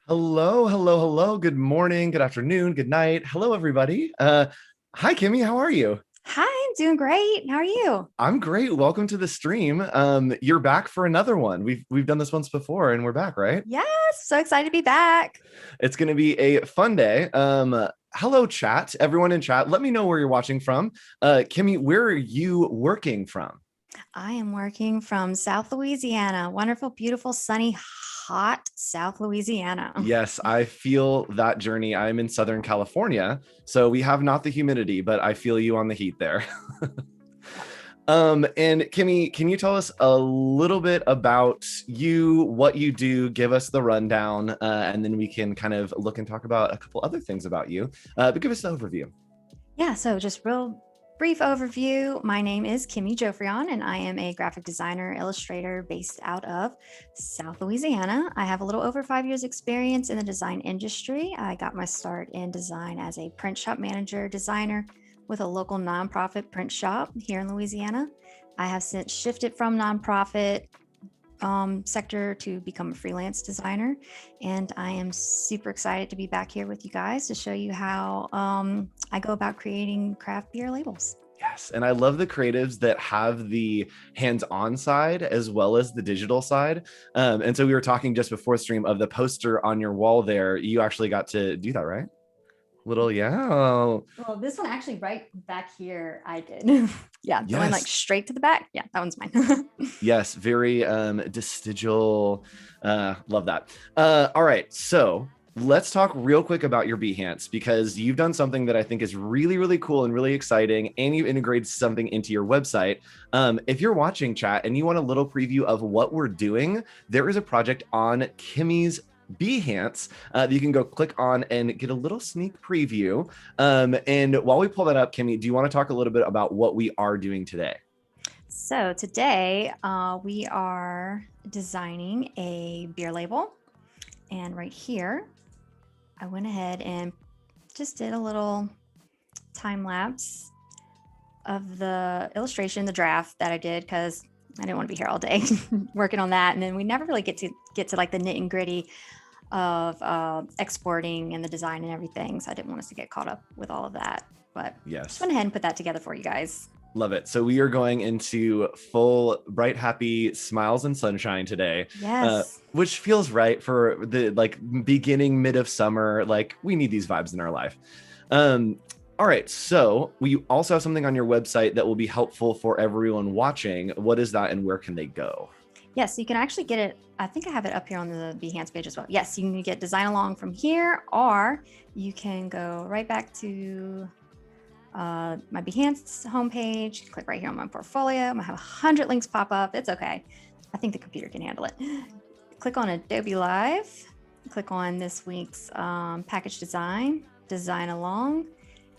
Hello, hello, hello. Good morning, good afternoon, good night. Hello, everybody. Hi, Kimmie. How are you? Hi, I'm doing great. How are you? I'm great. Welcome to the stream. You're back for another one. We've done this once before, and we're back, right? Yes, so excited to be back. It's going to be a fun day. Hello, chat. Everyone in chat, let me know where you're watching from. Kimmie, where are you working from? I am working from South Louisiana. Wonderful, beautiful, sunny, hot South Louisiana. Yes, I feel that journey. I'm in Southern California, so we have not the humidity, but I feel you on the heat there. And Kimmie, can you tell us a little bit about you, what you do, give us the rundown, and then we can kind of look and talk about a couple other things about you, but give us the overview. Yeah, so just real brief overview. My name is Kimmie Joffrion, and I am a graphic designer, illustrator based out of South Louisiana. I have a little over 5 years experience in the design industry. I got my start in design as a print shop manager designer with a local nonprofit print shop here in Louisiana. I have since shifted from nonprofit sector to become a freelance designer. And I am super excited to be back here with you guys to show you how I go about creating craft beer labels. Yes, and I love the creatives that have the hands-on side as well as the digital side. And so we were talking just before stream of the poster on your wall there. You actually got to do that, right? Little, yeah. Well, this one actually right back here, I did. Yeah, the one like straight to the back. Yeah, that one's mine. Yes, very vestigial. Love that. All right, so let's talk real quick about your Behance, because you've done something that I think is really, really cool and really exciting, and you integrated something into your website. If you're watching chat and you want a little preview of what we're doing, there is a project on Kimmie's Behance that you can go click on and get a little sneak preview. And while we pull that up, Kimmie, do you want to talk a little bit about what we are doing today? So today we are designing a beer label. And right here, I went ahead and just did a little time lapse of the illustration, the draft that I did, because I didn't want to be here all day working on that. And then we never really get to like the nit and gritty of exporting and the design and everything. So I didn't want us to get caught up with all of that. But yes, just went ahead and put that together for you guys. Love it. So we are going into full bright, happy smiles and sunshine today. Yes. Which feels right for the like beginning, mid of summer. Like we need these vibes in our life. All right. So we also have something on your website that will be helpful for everyone watching. What is that and where can they go? Yes, you can actually get it. I think I have it up here on the Behance page as well. Yes, you can get design along from here, or you can go right back to my Behance homepage, click right here on my portfolio. I'm gonna have 100 links pop up. It's okay. I think the computer can handle it. Click on Adobe Live, click on this week's package design along.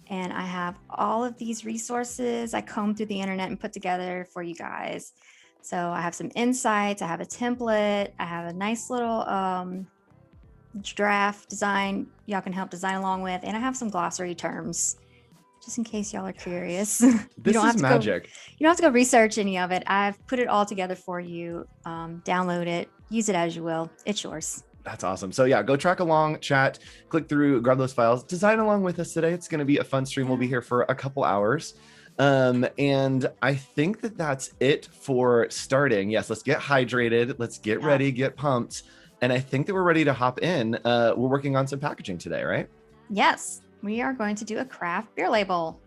And I have all of these resources I combed through the internet and put together for you guys. So I have some insights, I have a template, I have a nice little draft design y'all can help design along with, and I have some glossary terms just in case y'all are curious. This is magic. You don't have to go research any of it. I've put it all together for you. Download it, use it as you will. It's yours. That's awesome. So yeah, go track along, chat, click through, grab those files, design along with us today. It's going to be a fun stream. We'll be here for a couple hours. And I think that that's it for starting. Yes, let's get hydrated. Let's get ready, get pumped. And I think that we're ready to hop in. We're working on some packaging today, right? Yes, we are going to do a craft beer label.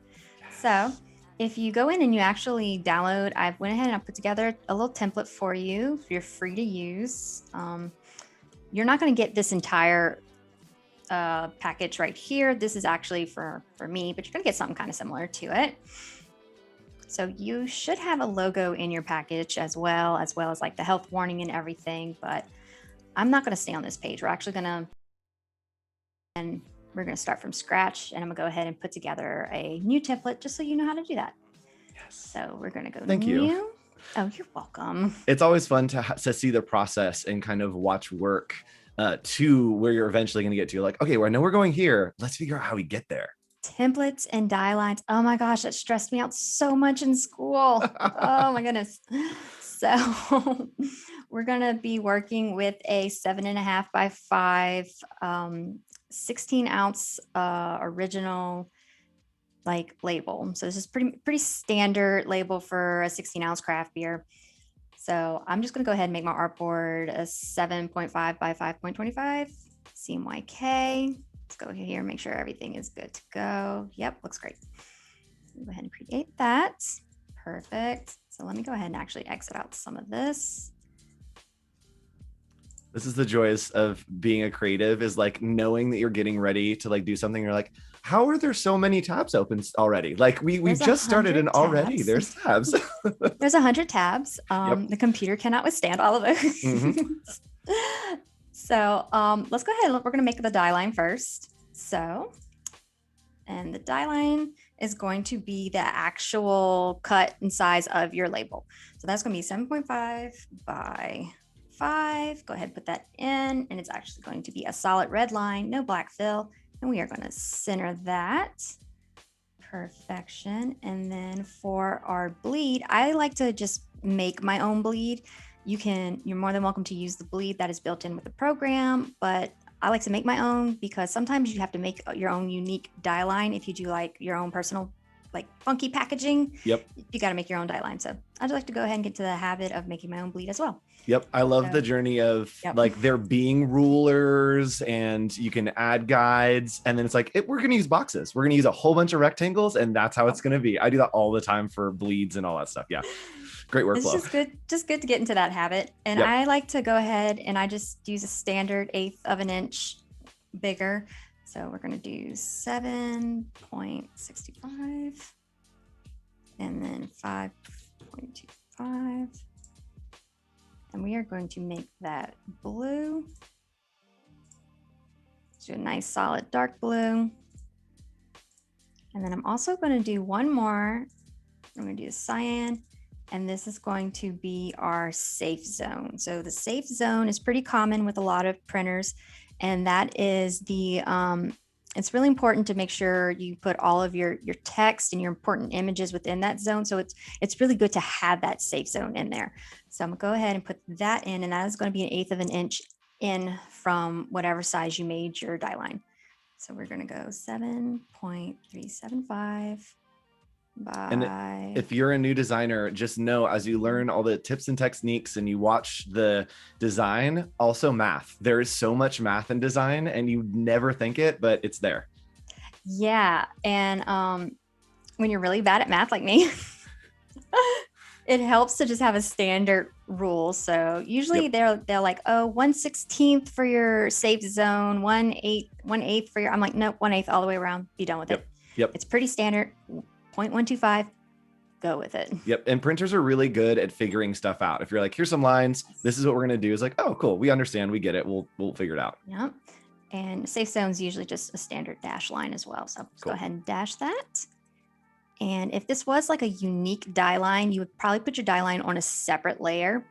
So if you go in and you actually download, I went ahead and I put together a little template for you. You're free to use. You're not going to get this entire package right here. This is actually for me, but you're going to get something kind of similar to it. So you should have a logo in your package as well as like the health warning and everything, but I'm not going to stay on this page. We're actually going to, and we're going to start from scratch, and I'm going to go ahead and put together a new template just so you know how to do that. Yes. So we're going to go Thank new. you. Oh, you're welcome. It's always fun to see the process and kind of watch work to where you're eventually going to get to. Like, okay, well, I know we're going here. Let's figure out how we get there. Templates and die lines. Oh my gosh, that stressed me out so much in school. Oh my goodness. So we're going to be working with a 7.5 by 5, 16 ounce original like label. So this is pretty standard label for a 16 ounce craft beer. So I'm just going to go ahead and make my artboard a 7.5 by 5.25 CMYK. Let's go here and make sure everything is good to go. Yep, looks great. Go ahead and create that. Perfect. So let me go ahead and actually exit out some of this. This is the joys of being a creative, is like knowing that you're getting ready to like do something. You're like, how are there so many tabs open already? Like we just started and already there's tabs. There's 100 tabs. Yep. The computer cannot withstand all of those. Mm-hmm. So let's go ahead. We're going to make the die line first. So, and the die line is going to be the actual cut and size of your label. So that's going to be 7.5 by 5. Go ahead and put that in. And it's actually going to be a solid red line, no black fill. And we are going to center that. Perfection. And then for our bleed, I like to just make my own bleed. You're more than welcome to use the bleed that is built in with the program, but I like to make my own because sometimes you have to make your own unique die line. If you do like your own personal, like funky packaging, yep, you got to make your own die line. So I'd like to go ahead and get to the habit of making my own bleed as well. Yep. I love the journey of like there being rulers and you can add guides. And then it's like, we're going to use boxes. We're going to use a whole bunch of rectangles and that's how it's going to be. I do that all the time for bleeds and all that stuff. Yeah. Great workflow. It's just good to get into that habit. And I like to go ahead and I just use a standard 1/8 of an inch bigger. So we're going to do 7.65 and then 5.25. And we are going to make that blue. Let's do a nice solid dark blue. And then I'm also going to do one more. I'm going to do the cyan. And this is going to be our safe zone. So the safe zone is pretty common with a lot of printers. And that is it's really important to make sure you put all of your text and your important images within that zone. So it's really good to have that safe zone in there. So I'm gonna go ahead and put that in, and that is going to be 1/8 of an inch in from whatever size you made your die line. So we're gonna go 7.375 by. And if you're a new designer, just know as you learn all the tips and techniques and you watch the design, also math. There is so much math in design and you never think it, but it's there. Yeah. And when you're really bad at math like me, it helps to just have a standard rule. So usually they're like, oh, 1/16 for your safe zone, 1/8 for your, I'm like, nope, 1/8 all the way around, be done with it. Yep. It's pretty standard. 0.125, go with it. Yep. And printers are really good at figuring stuff out. If you're like, here's some lines, this is what we're going to do. It's like, oh, cool. We understand. We get it. We'll figure it out. Yep. And safe zone is usually just a standard dash line as well. So let's go ahead and dash that. And if this was like a unique die line, you would probably put your die line on a separate layer,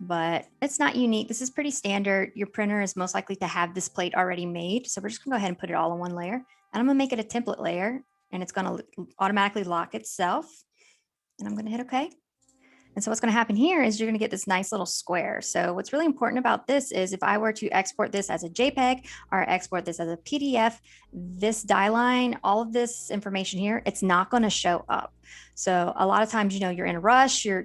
but it's not unique. This is pretty standard. Your printer is most likely to have this plate already made. So we're just gonna go ahead and put it all on one layer. And I'm gonna make it a template layer, and it's gonna automatically lock itself. And I'm gonna hit okay. And so what's going to happen here is you're going to get this nice little square. So what's really important about this is if I were to export this as a JPEG or export this as a PDF, this die line, all of this information here, it's not going to show up. So a lot of times, you're in a rush, you're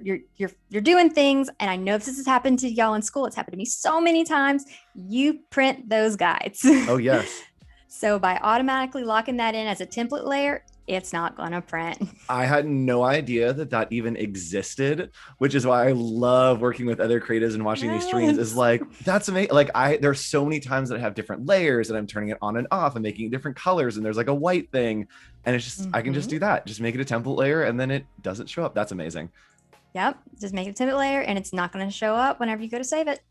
doing things. And I know this has happened to y'all in school. It's happened to me so many times. You print those guides. Oh, yes. So by automatically locking that in as a template layer, it's not gonna print. I had no idea that that even existed, which is why I love working with other creatives and watching these streams. Is like, that's amazing. Like there's so many times that I have different layers and I'm turning it on and off and making different colors, and there's like a white thing, and it's just I can just do that. Just make it a template layer and then it doesn't show up. That's amazing. Yep, just make it a template layer and it's not going to show up whenever you go to save it.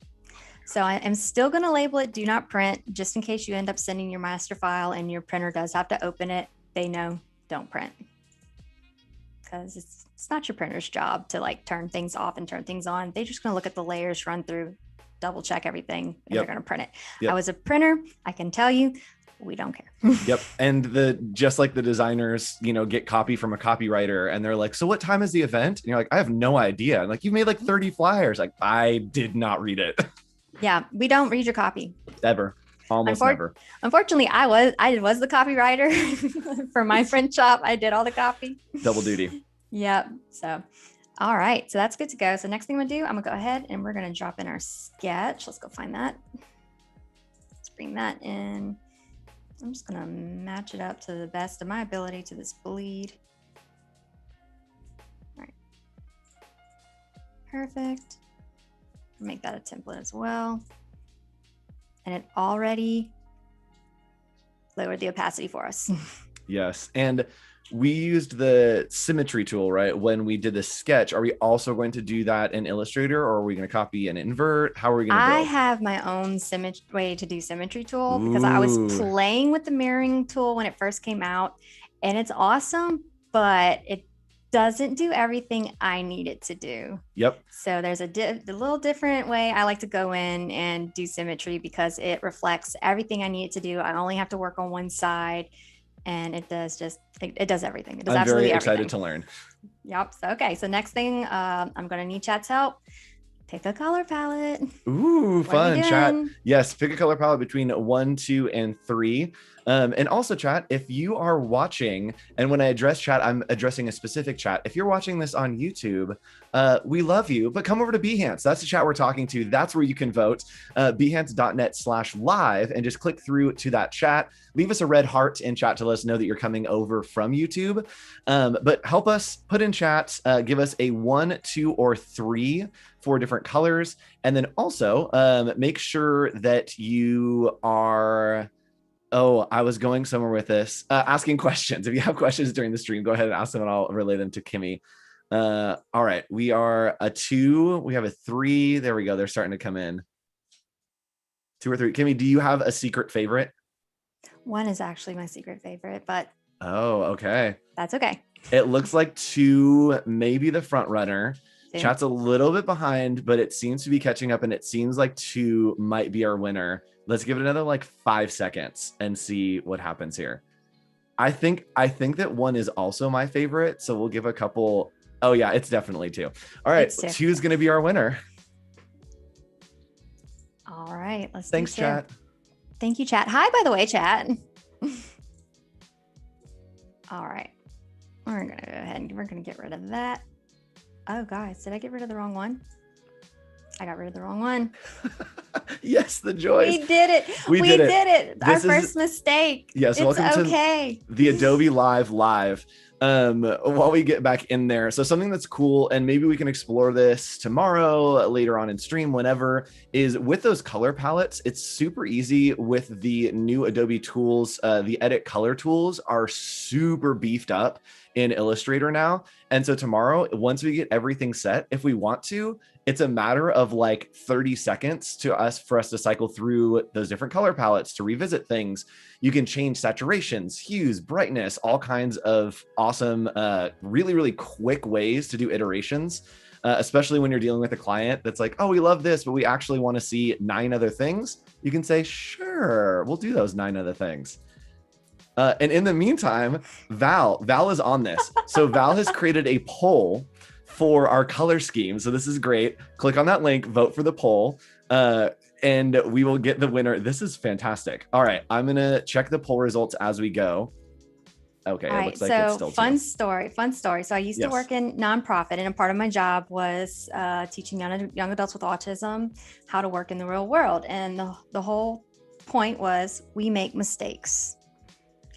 So I am still going to label it do not print, just in case you end up sending your master file and your printer does have to open it. They know don't print, because it's not your printer's job to like turn things off and turn things on. They're just going to look at the layers, run through, double check everything, and they're going to print it. I was a printer. I can tell you, we don't care. Yep. And just like the designers, get copy from a copywriter and they're like, so what time is the event? And you're like, I have no idea. And like, you've made like 30 flyers. Like, I did not read it. Yeah. We don't read your copy. Ever. Almost never. Unfortunately, I was the copywriter for my print shop. I did all the copy. Double duty. Yep. So, all right. So that's good to go. So next thing I'm gonna do, I'm gonna go ahead and we're gonna drop in our sketch. Let's go find that. Let's bring that in. I'm just gonna match it up to the best of my ability to this bleed. All right. Perfect. Make that a template as well. And it already lowered the opacity for us. Yes. And we used the Symmetry tool, right? When we did the sketch, are we also going to do that in Illustrator, or are we going to copy and invert? How are we going to I have my own way to do Symmetry tool because I was playing with the mirroring tool when it first came out, and it's awesome, but it doesn't do everything I need it to do. Yep. So there's a little different way I like to go in and do Symmetry because it reflects everything I need it to do. I only have to work on one side, and it does it does everything. It does absolutely everything. I'm very excited to learn. Yep. So, okay. So next thing, I'm going to need chat's help. Pick a color palette. Ooh, fun, chat. Yes, pick a color palette between 1, 2, and 3. And also, chat, if you are watching, and when I address chat, I'm addressing a specific chat. If you're watching this on YouTube, we love you, but come over to Behance. That's the chat we're talking to. That's where you can vote. Behance.net/live, and just click through to that chat. Leave us a red heart in chat to let us know that you're coming over from YouTube. But help us put in chat, give us a 1, 2, or 3 for different colors. And then also make sure that you are... Oh, I was going somewhere with this. Asking questions. If you have questions during the stream, go ahead and ask them and I'll relay them to Kimmie. All right. We are a 2. We have a 3. There we go. They're starting to come in. 2 or 3. Kimmie, do you have a secret favorite? 1 is actually my secret favorite, but... Oh, okay. That's okay. It looks like 2, maybe the front runner. 2. Chat's a little bit behind, but it seems to be catching up, and it seems like 2 might be our winner. Let's give it another like 5 seconds and see what happens here. I think that 1 is also my favorite, so we'll give a couple. Oh yeah, it's definitely 2. All right, 2 is going to be our winner. All right, let's. Thanks, chat. Thank you, chat. Hi, by the way, chat. All right, we're gonna go ahead and we're gonna get rid of that. Oh, guys, did I get rid of the wrong one? I got rid of the wrong one. Yes, the joys. We did it. We did it. Our first mistake. Yes, it's welcome to the Adobe Live. While we get back in there. So something that's cool, and maybe we can explore this tomorrow, later on in stream, whenever, is with those color palettes. It's super easy with the new Adobe tools. The edit color tools are super beefed up in Illustrator now. And so tomorrow, once we get everything set, if we want to, it's a matter of like 30 seconds for us to cycle through those different color palettes to revisit things. You can change saturations, hues, brightness, all kinds of awesome, really, really quick ways to do iterations, especially when you're dealing with a client that's like, oh, we love this, but we actually want to see 9 other things. You can say, sure, we'll do those 9 other things. And in the meantime, Val is on this. So Val has created a poll for our color scheme. So this is great. Click on that link, vote for the poll, and we will get the winner. This is fantastic. All right, I'm going to check the poll results as we go. Okay, it looks like it's still fun story. So I used to work in nonprofit, and a part of my job was teaching young adults with autism how to work in the real world. And the whole point was we make mistakes.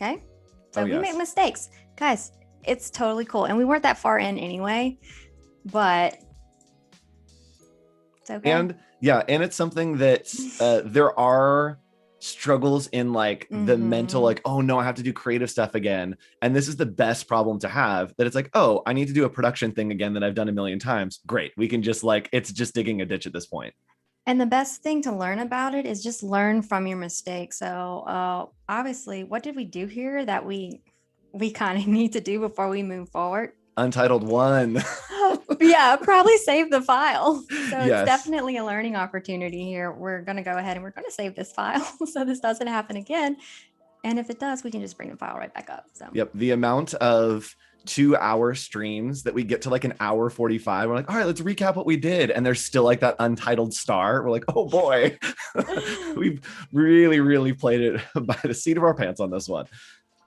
Okay. So we make mistakes. Guys, it's totally cool. And we weren't that far in anyway, but it's okay. And it's something that there are struggles in like the mental, like, oh no, I have to do creative stuff again. And this is the best problem to have, that it's like, oh, I need to do a production thing again that I've done a million times. Great. We can just like, it's just digging a ditch at this point. And the best thing to learn about it is just learn from your mistakes. So obviously, what did we do here that we kind of need to do before we move forward? Untitled 1. Yeah, probably save the file. So Yes. It's definitely a learning opportunity here. We're going to go ahead and we're going to save this file so this doesn't happen again. And if it does, we can just bring the file right back up. So yep, the amount of 2-hour streams that we get to like an hour 45, we're like, all right, let's recap what we did, and there's still like that untitled star. We're like, oh boy. We've really played it by the seat of our pants on this one.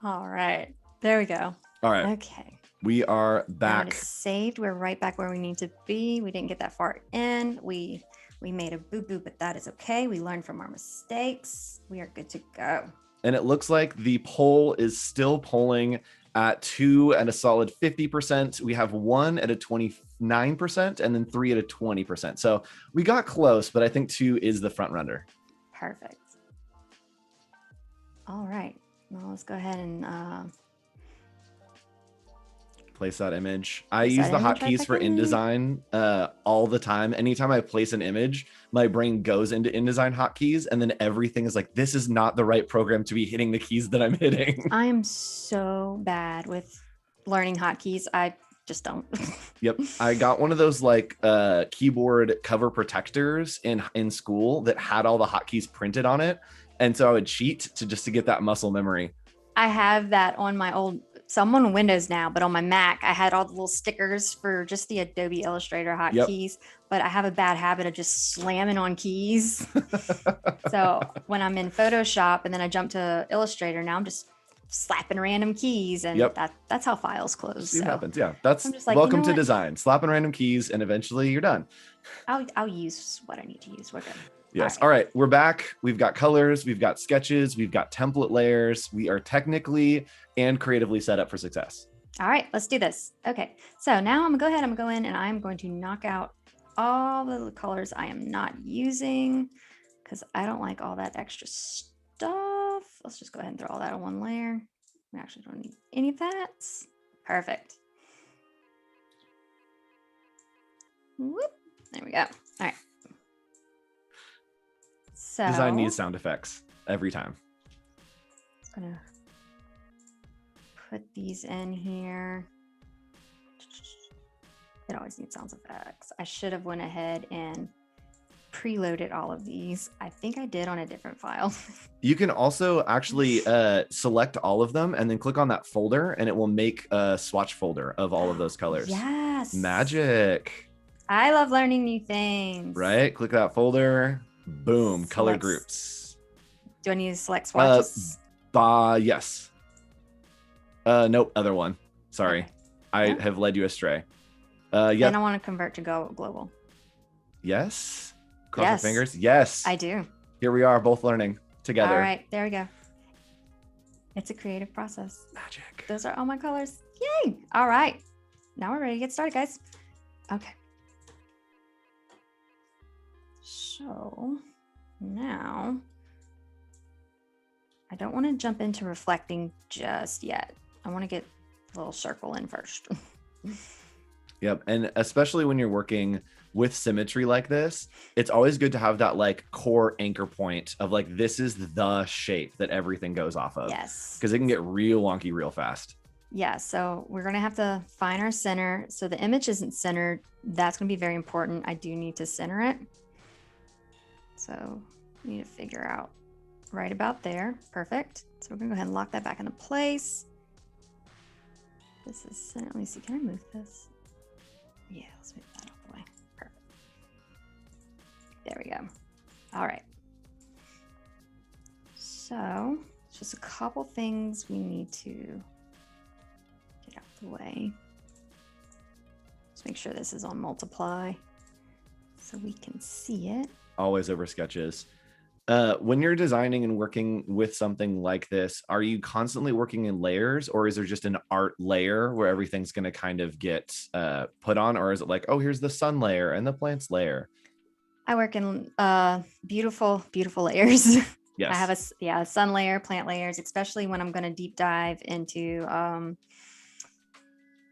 All right, there we go. All right, okay, we are back. Now it's saved. We're right back where we need to be. We didn't get that far in. We made a boo-boo, but that is okay. We learned from our mistakes. We are good to go. And it looks like the poll is still polling at 2 at a solid 50%. We have 1 at a 29%, and then 3 at a 20%. So we got close, but I think 2 is the front runner. Perfect. All right. Well, let's go ahead and place that image. I use the hotkeys for InDesign all the time. Anytime I place an image, my brain goes into InDesign hotkeys, and then everything is like, this is not the right program to be hitting the keys that I'm hitting. I am so bad with learning hotkeys. I just don't. Yep. I got one of those like keyboard cover protectors in school that had all the hotkeys printed on it. And so I would cheat to get that muscle memory. I have that on my so I'm on Windows now, but on my Mac, I had all the little stickers for just the Adobe Illustrator hotkeys, but I have a bad habit of just slamming on keys. So when I'm in Photoshop and then I jump to Illustrator, now I'm just slapping random keys, and that's how files close. It happens. Yeah. That's like, welcome to design, slapping random keys, and eventually you're done. I'll use what I need to use. We're good. Yes. All right. We're back. We've got colors. We've got sketches. We've got template layers. We are technically and creatively set up for success. All right. Let's do this. Okay. So now I'm going to go ahead. I'm going to go in and I'm going to knock out all the colors I am not using because I don't like all that extra stuff. Let's just go ahead and throw all that on one layer. We actually don't need any of that. Perfect. Whoop. There we go. All right. So design needs sound effects every time. I'm gonna put these in here. It always needs sound effects. I should have went ahead and preloaded all of these. I think I did on a different file. You can also actually select all of them and then click on that folder, and it will make a swatch folder of all of those colors. Yes. Magic. I love learning new things. Right? Click that folder. Boom. Color groups. Do I need to select swatches? Yes. Nope. Other one. Sorry. Okay. I have led you astray. Then I want to convert to go global. Yes. Cross your fingers. Yes. I do. Here we are, both learning together. All right. There we go. It's a creative process. Magic. Those are all my colors. Yay. All right. Now we're ready to get started, guys. Okay. So now I don't want to jump into reflecting just yet. I want to get a little circle in first. Yep. And especially when you're working with symmetry like this, it's always good to have that like core anchor point of like, this is the shape that everything goes off of. Yes. Because it can get real wonky real fast. Yeah. So we're going to have to find our center. So the image isn't centered. That's going to be very important. I do need to center it. So we need to figure out right about there. Perfect. So we're going to go ahead and lock that back into place. This is center. Let me see. Can I move this? Yeah, let's move that out of the way. Perfect. There we go. All right. So just a couple things we need to get out of the way. Just make sure this is on multiply so we can see it. Always over sketches. When you're designing and working with something like this, are you constantly working in layers, or is there just an art layer where everything's going to kind of get put on? Or is it like, oh, here's the sun layer and the plants layer? I work in beautiful, beautiful layers. I have Yes. a sun layer, plant layers, especially when I'm going to deep dive into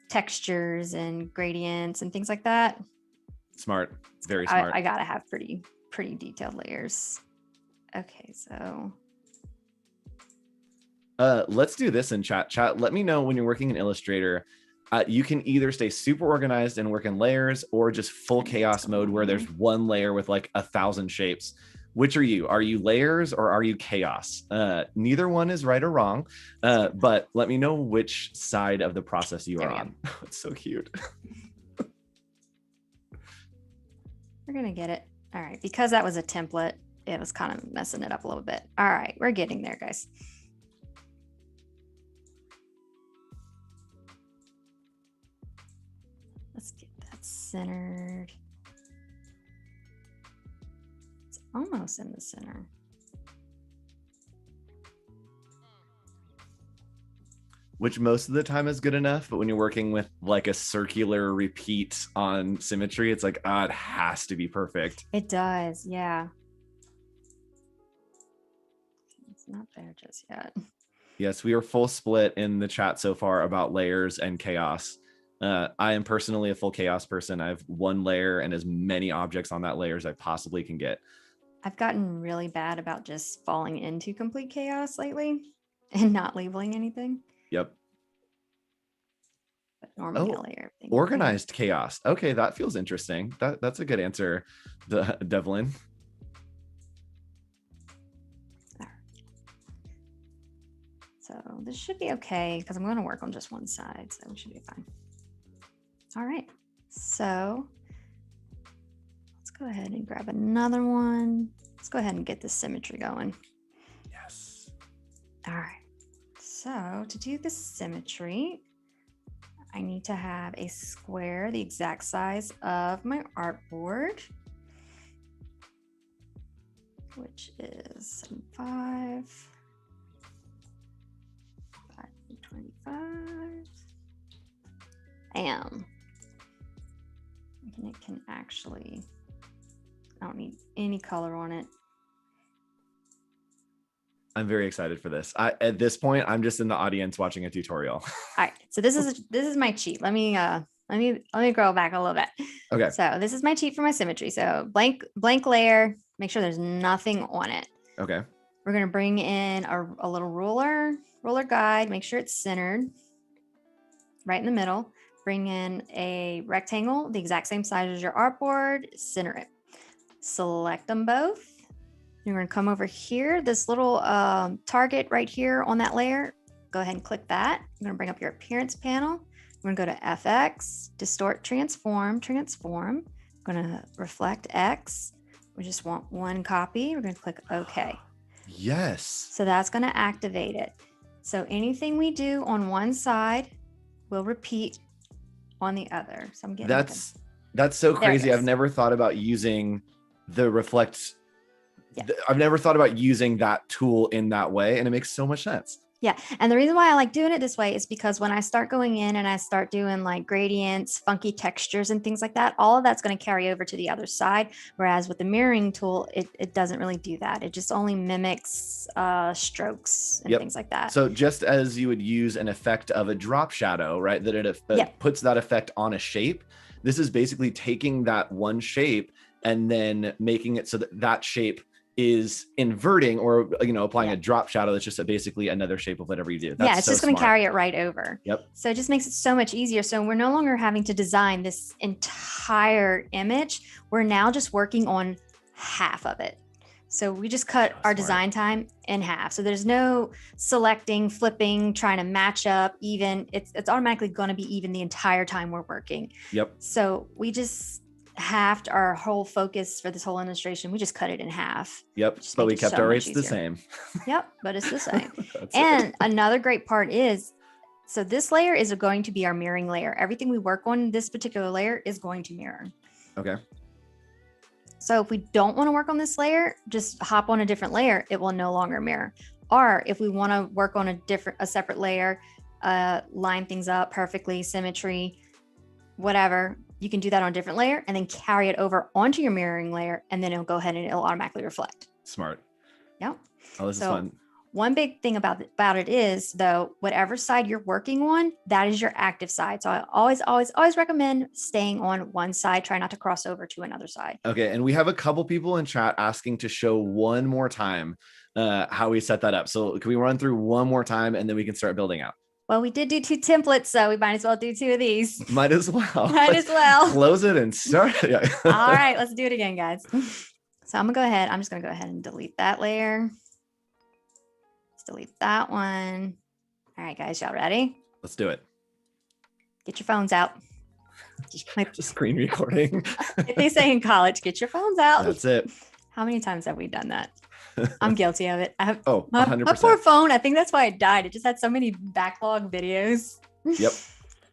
textures and gradients and things like that. Smart. Very smart. I gotta have pretty detailed layers. Okay, so let's do this in chat. Let me know when you're working in Illustrator. You can either stay super organized and work in layers, or just full chaos mode where there's one layer with like 1,000 shapes. Which are you? Are you layers or are you chaos? Neither one is right or wrong, but let me know which side of the process you are on. It's so cute. We're gonna get it. All right, because that was a template, it was kind of messing it up a little bit. All right, we're getting there, guys. Let's get that centered. It's almost in the center. Which most of the time is good enough, but when you're working with like a circular repeat on Symmetry, it's like, it has to be perfect. It does, yeah. It's not there just yet. Yes, we are full split in the chat so far about layers and chaos. I am personally a full chaos person. I have one layer and as many objects on that layer as I possibly can get. I've gotten really bad about just falling into complete chaos lately and not labeling anything. Yep. But normally I'll layer everything. Organized chaos. Okay, that feels interesting. That's a good answer, Devlin. So this should be okay because I'm going to work on just one side, so we should be fine. All right, so let's go ahead and grab another one. Let's go ahead and get this symmetry going. Yes. All right, so to do the symmetry, I need to have a square the exact size of my artboard, which is 5. 25. And it can actually, I don't need any color on it. I'm very excited for this. At this point, I'm just in the audience watching a tutorial. All right, so this is my cheat. Let me go back a little bit. Okay. So this is my cheat for my symmetry. So blank layer. Make sure there's nothing on it. Okay. We're gonna bring in a little ruler guide. Make sure it's centered, right in the middle. Bring in a rectangle the exact same size as your artboard. Center it. Select them both. You're going to come over here, this little target right here on that layer. Go ahead and click that. I'm going to bring up your appearance panel. We're going to go to FX, distort, transform. I'm going to reflect X. We just want one copy. We're going to click OK. Yes. So that's going to activate it. So anything we do on one side will repeat on the other. So I'm getting that's so crazy. I've never thought about using the reflect. Yeah. I've never thought about using that tool in that way, and it makes so much sense. Yeah. And the reason why I like doing it this way is because when I start going in and I start doing like gradients, funky textures and things like that, all of that's going to carry over to the other side. Whereas with the mirroring tool, it doesn't really do that. It just only mimics strokes and things like that. So just as you would use an effect of a drop shadow, right? That it puts that effect on a shape. This is basically taking that one shape and then making it so that that shape is inverting, or applying a drop shadow that's just basically another shape of whatever you do. That's it's just going to carry it right over. Yep. So it just makes it so much easier. So we're no longer having to design this entire image. We're now just working on half of it. So we just cut our design time in half. So there's no selecting, flipping, trying to match up even. It's automatically going to be even the entire time we're working. Yep. So we just halved our whole focus for this whole illustration. We just cut it in half. Yep. But we kept our rates the same. Yep. But it's the same. And another great part is, so this layer is going to be our mirroring layer. Everything we work on this particular layer is going to mirror. Okay. So if we don't want to work on this layer, just hop on a different layer. It will no longer mirror. Or if we want to work on a separate layer, line things up perfectly, symmetry, whatever, you can do that on a different layer and then carry it over onto your mirroring layer, and then it'll go ahead and it'll automatically reflect. Smart. Yep. Oh, this is fun. One big thing about it is, though, whatever side you're working on, that is your active side. So I always recommend staying on one side. Try not to cross over to another side. Okay. And we have a couple people in chat asking to show one more time how we set that up. So can we run through one more time and then we can start building out? Well, we did do 2 templates, so we might as well do 2 of these. Might as well. Might as well. Close it and start. Yeah. All right, let's do it again, guys. So I'm just gonna go ahead and delete that layer. Let's delete that one. All right, guys, y'all ready? Let's do it. Get your phones out. Just screen recording. If they say in college, get your phones out. That's it. How many times have we done that? I'm guilty of it. I have 100%. my poor phone. I think that's why it died. It just had so many backlog videos. Yep.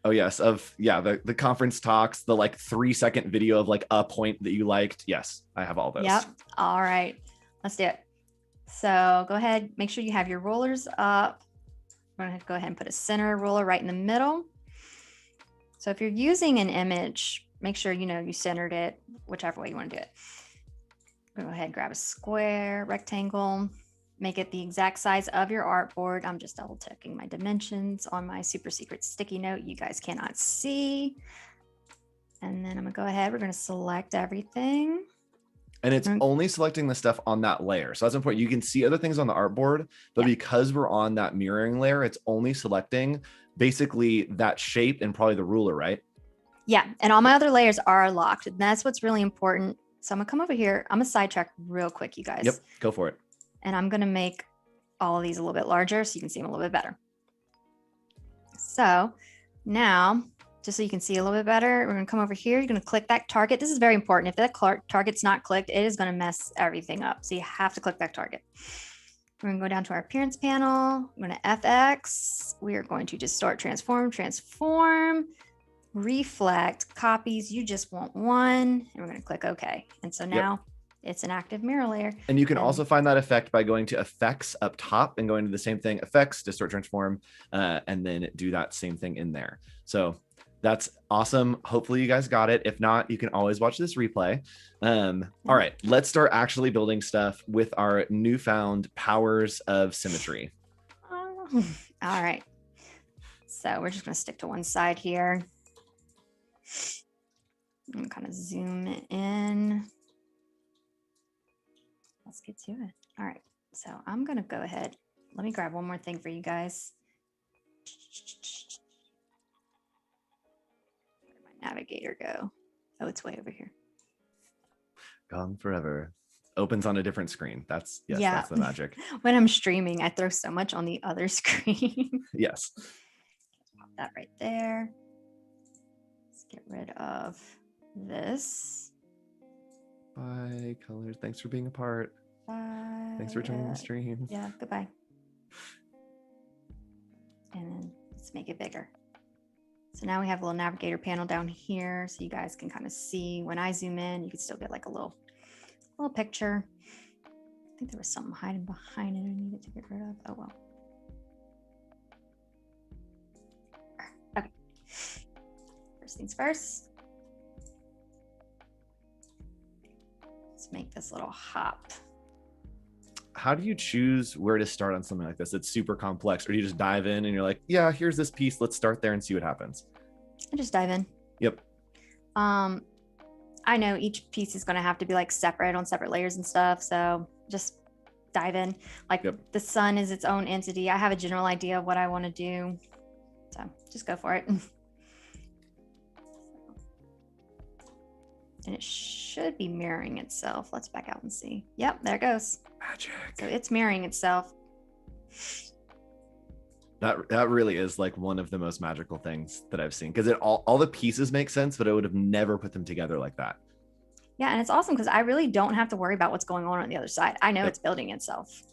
Oh yes. The conference talks, the like 3-second video of like a point that you liked. Yes, I have all those. Yep. All right, let's do it. So go ahead, make sure you have your rollers up. I'm going to go ahead and put a center ruler right in the middle. So if you're using an image, make sure you centered it, whichever way you want to do it. Go ahead and grab a square, rectangle, make it the exact size of your artboard. I'm just double checking my dimensions on my super secret sticky note you guys cannot see. And then I'm gonna go ahead, we're gonna select everything. And it's only selecting the stuff on that layer. So that's important. You can see other things on the artboard, but because we're on that mirroring layer, it's only selecting basically that shape and probably the ruler, right? Yeah, and all my other layers are locked. And that's what's really important. So I'm gonna come over here. I'm gonna sidetrack real quick, you guys. Yep, go for it. And I'm gonna make all of these a little bit larger so you can see them a little bit better. So now, just so you can see a little bit better, we're gonna come over here. You're gonna click that target. This is very important. If that target's not clicked, it is gonna mess everything up. So you have to click that target. We're gonna go down to our appearance panel. I'm gonna FX. We are going to distort, transform, reflect, copies. You just want one, and we're going to click OK. And so now it's an active mirror layer. And you can also find that effect by going to effects up top and going to the same thing, effects, distort, transform, and then do that same thing in there. So that's awesome. Hopefully you guys got it. If not, you can always watch this replay. All right, let's start actually building stuff with our newfound powers of symmetry. All right. So we're just going to stick to one side here. I'm kind of zoom in. Let's get to it. All right. So I'm going to go ahead. Let me grab one more thing for you guys. Where'd my navigator go? Oh, it's way over here. Gone forever. Opens on a different screen. That's that's the magic. When I'm streaming, I throw so much on the other screen. Yes. Pop that right there. Get rid of this. Bye, colors. Thanks for being a part. Bye. Thanks for joining the stream. Yeah, goodbye. And then let's make it bigger. So now we have a little navigator panel down here, so you guys can kind of see when I zoom in, you can still get like a little picture. I think there was something hiding behind it I needed to get rid of. Oh well. Okay. First things first. Let's make this little hop. How do you choose where to start on something like this? It's super complex. Or do you just dive in and you're like, yeah, here's this piece. Let's start there and see what happens. I just dive in. Yep. I know each piece is going to have to be like separate on separate layers and stuff. So just dive in. Like the sun is its own entity. I have a general idea of what I want to do. So just go for it. And it should be mirroring itself. Let's back out and see. Yep, there it goes. Magic. So it's mirroring itself. That really is like one of the most magical things that I've seen, because all the pieces make sense, but I would have never put them together like that. Yeah, and it's awesome because I really don't have to worry about what's going on the other side. I know it's building itself.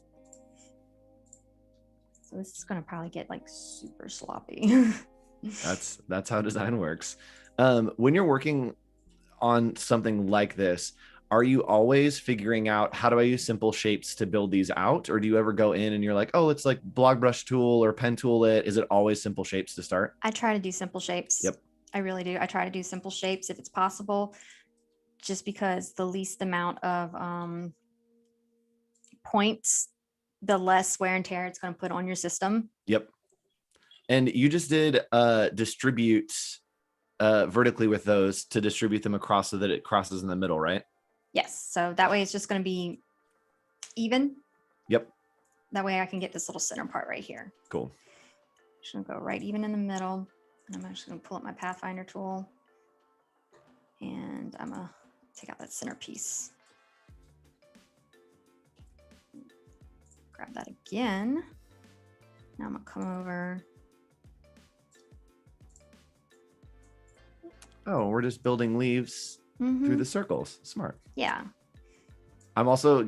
So this is going to probably get like super sloppy. That's how design works. When you're working on something like this, are you always figuring out how do I use simple shapes to build these out? Or do you ever go in and you're like, oh, it's like block brush tool or pen tool it? Is it always simple shapes to start? I try to do simple shapes. Yep. I really do. I try to do simple shapes if it's possible, just because the least amount of points, the less wear and tear it's going to put on your system. Yep. And you just did distribute vertically with those to distribute them across so that it crosses in the middle, right? Yes. So that way it's just going to be even. Yep. That way I can get this little center part right here. Cool. Just going to go right even in the middle. And I'm actually going to pull up my Pathfinder tool. And I'm going to take out that center piece. Grab that again. Now I'm going to come over. Oh, we're just building leaves through the circles. Smart. Yeah. I'm also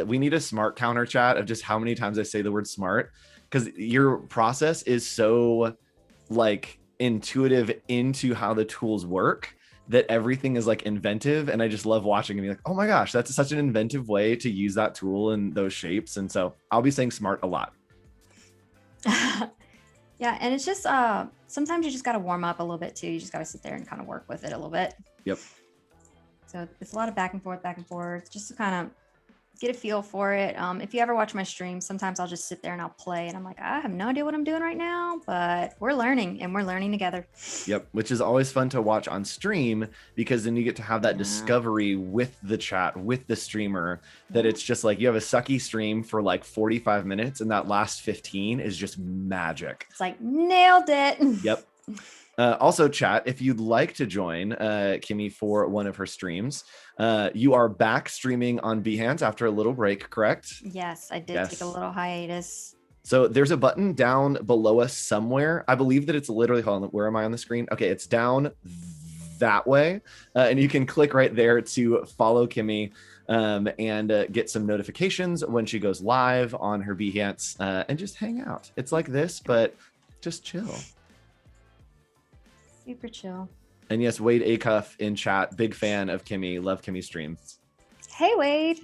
we need a smart counter chat of just how many times I say the word smart, because your process is so like intuitive into how the tools work that everything is like inventive. And I just love watching and be like, oh my gosh, that's such an inventive way to use that tool and those shapes. And so I'll be saying smart a lot. Yeah, and it's just sometimes you just got to warm up a little bit too. You just got to sit there and kind of work with it a little bit. Yep. So it's a lot of back and forth, just to kind of get a feel for it. If you ever watch my stream, sometimes I'll just sit there and I'll play and I'm like, I have no idea what I'm doing right now, but we're learning and we're learning together. Yep. Which is always fun to watch on stream, because then you get to have that discovery with the chat, with the streamer, that it's just like you have a sucky stream for like 45 minutes and that last 15 is just magic. It's like nailed it. Yep. Also, chat, if you'd like to join Kimmie for one of her streams, you are back streaming on Behance after a little break, correct? Yes, I did take a little hiatus. So there's a button down below us somewhere. I believe that it's literally, hold on, where am I on the screen? Okay, it's down that way. And you can click right there to follow Kimmie and get some notifications when she goes live on her Behance and just hang out. It's like this, but just chill. Super chill. And yes, Wade Acuff in chat, big fan of Kimmie, love Kimmie streams. Hey, Wade.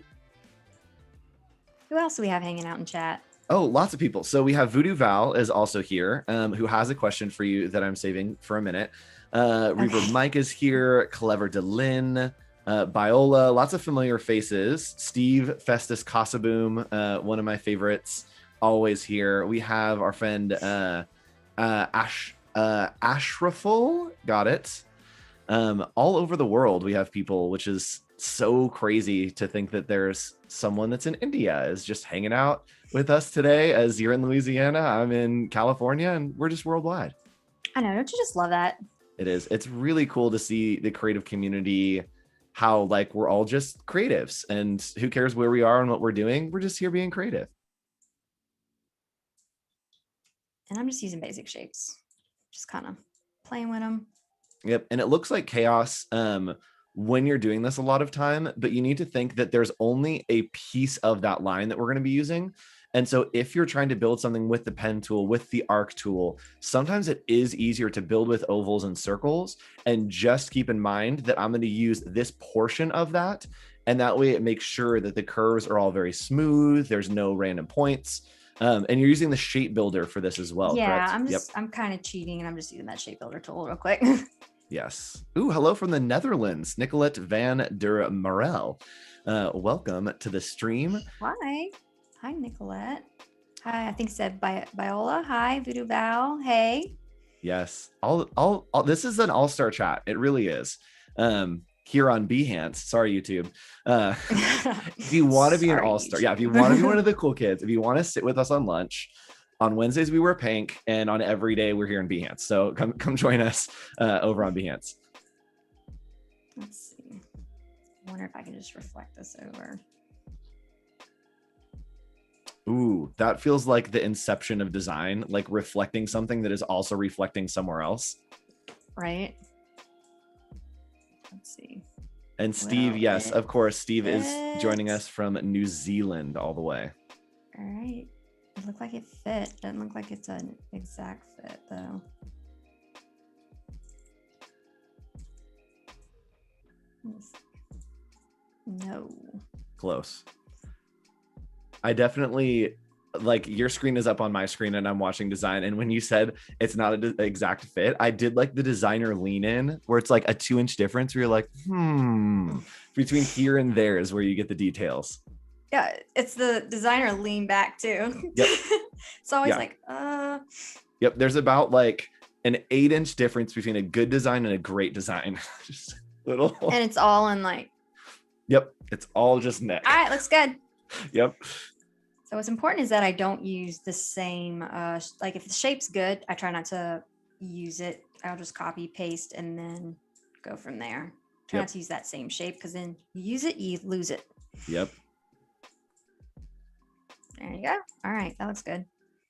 Who else do we have hanging out in chat? Oh, lots of people. So we have Voodoo Val is also here, who has a question for you that I'm saving for a minute. Reaper Mike is here, Clever Delin, Biola, lots of familiar faces. Steve Festus Casaboom, one of my favorites, always here. We have our friend Ashraful, got it. All over the world we have people, which is so crazy to think that there's someone that's in India is just hanging out with us today. As you're in Louisiana, I'm in California, and we're just worldwide. I know, don't you just love that? It is. It's really cool to see the creative community, how like we're all just creatives, and who cares where we are and what we're doing, we're just here being creative. And I'm just using basic shapes, just kind of playing with them. Yep. And it looks like chaos when you're doing this a lot of time, but you need to think that there's only a piece of that line that we're going to be using. And so if you're trying to build something with the pen tool, with the arc tool, sometimes it is easier to build with ovals and circles. And just keep in mind that I'm going to use this portion of that. And that way it makes sure that the curves are all very smooth. There's no random points. And you're using the shape builder for this as well. Yeah, correct? I'm kind of cheating and I'm just using that shape builder tool real quick. Yes. Ooh, hello from the Netherlands, Nicolette van der Marel. Welcome to the stream. Hi. Hi, Nicolette. Hi, I think said Biola. Hi, Voodoo Val. Hey. Yes. All this is an all-star chat. It really is. Here on Behance. Sorry, YouTube. If you want to be an all-star, if you want to be one of the cool kids, if you want to sit with us on lunch, on Wednesdays we wear pink, and on every day we're here in Behance. So come join us over on Behance. Let's see. I wonder if I can just reflect this over. Ooh, that feels like the inception of design, like reflecting something that is also reflecting somewhere else. Right. Let's see. And Steve, yes, of course, Steve is joining us from New Zealand all the way. All right. It looked like it fit. Doesn't look like it's an exact fit though. No. Close. I definitely, like, your screen is up on my screen and I'm watching design. And when you said it's not an exact fit, I did like the designer lean in where it's like a 2-inch difference where you're like, between here and there is where you get the details. Yeah, it's the designer lean back too. Yep. It's always Yeah. like, Yep. There's about like an 8-inch difference between a good design and a great design. Just little. And it's all in like. Yep. It's all just neck. All right, looks good. Yep. So what's important is that I don't use the same, like if the shape's good, I try not to use it. I'll just copy, paste, and then go from there. Try not to use that same shape because then you use it, you lose it. Yep. There you go. All right, that looks good.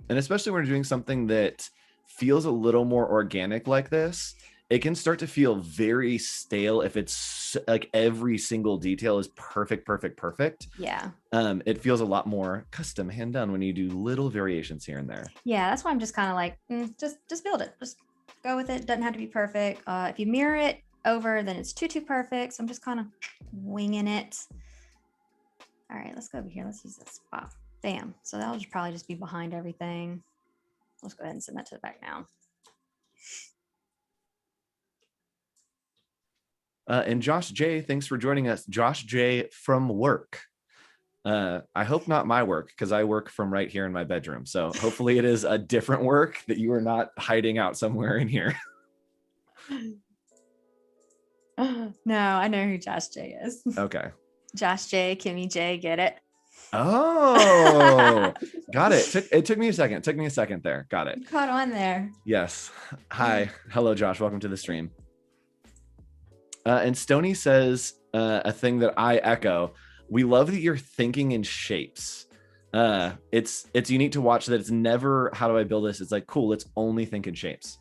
And especially when you're doing something that feels a little more organic like this, it can start to feel very stale if it's like every single detail is perfect. Yeah. It feels a lot more custom, hand done when you do little variations here and there. Yeah, that's why I'm just kind of like, just build it. Just go with it. Doesn't have to be perfect. If you mirror it over, then it's too perfect. So I'm just kind of winging it. All right, let's go over here. Let's use this. Wow. Bam. So that'll just probably just be behind everything. Let's go ahead and send that to the back now. And Josh J, thanks for joining us. Josh J from work. I hope not my work, because I work from right here in my bedroom. So hopefully it is a different work that you are not hiding out somewhere in here. No, I know who Josh J is. Okay. Josh J, Kimmie J, get it? Oh, got it. It took me a second. It took me a second there. Got it. You caught on there. Yes. Hi. Hello, Josh. Welcome to the stream. And Stony says a thing that I echo. We love that you're thinking in shapes. It's unique to watch that it's never, how do I build this? It's like, cool, let's only think in shapes.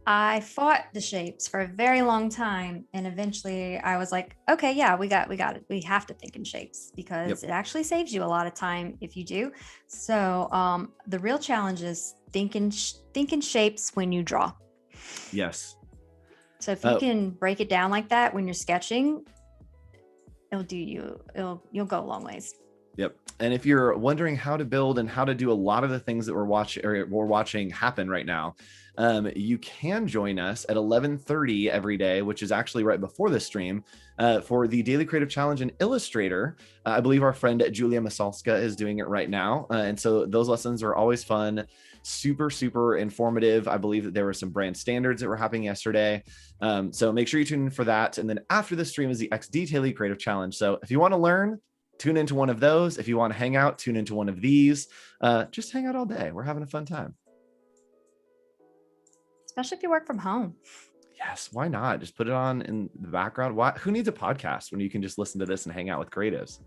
I fought the shapes for a very long time. And eventually I was like, okay, yeah, we got it. We have to think in shapes because it actually saves you a lot of time if you do. So the real challenge is think in shapes when you draw. Yes. So if you can break it down like that when you're sketching, you'll go a long ways. Yep. And if you're wondering how to build and how to do a lot of the things that we're watching happen right now, you can join us at 11:30 every day, which is actually right before the stream, for the Daily Creative Challenge in Illustrator. I believe our friend Julia Masalska is doing it right now. And so those lessons are always fun, super, super informative. I believe that there were some brand standards that were happening yesterday. So make sure you tune in for that. And then after the stream is the XD Daily Creative Challenge. So if you want to learn, tune into one of those. If you want to hang out, tune into one of these. Just hang out all day. We're having a fun time. Especially if you work from home. Yes, why not? Just put it on in the background. Who needs a podcast when you can just listen to this and hang out with creatives?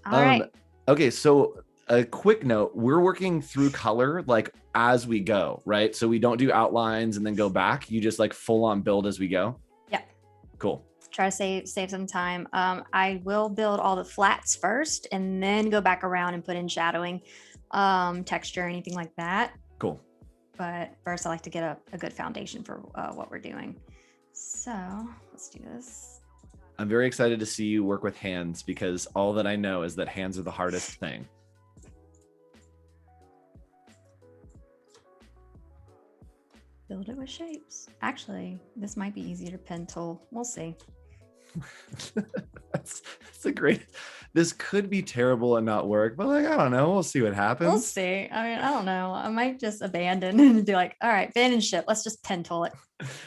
All right. Okay, so a quick note, we're working through color like as we go, right? So we don't do outlines and then go back. You just like full on build as we go. Yeah. Cool. Try to save some time. I will build all the flats first and then go back around and put in shadowing, texture, anything like that. Cool. But first I like to get a good foundation for what we're doing. So let's do this. I'm very excited to see you work with hands because all that I know is that hands are the hardest thing. Build it with shapes. Actually, this might be easier to pen tool. We'll see. that's a great, this could be terrible and not work, but like, I don't know. We'll see what happens. We'll see. I mean, I don't know. I might just abandon and be like, all right, abandon ship. Let's just pen tool it.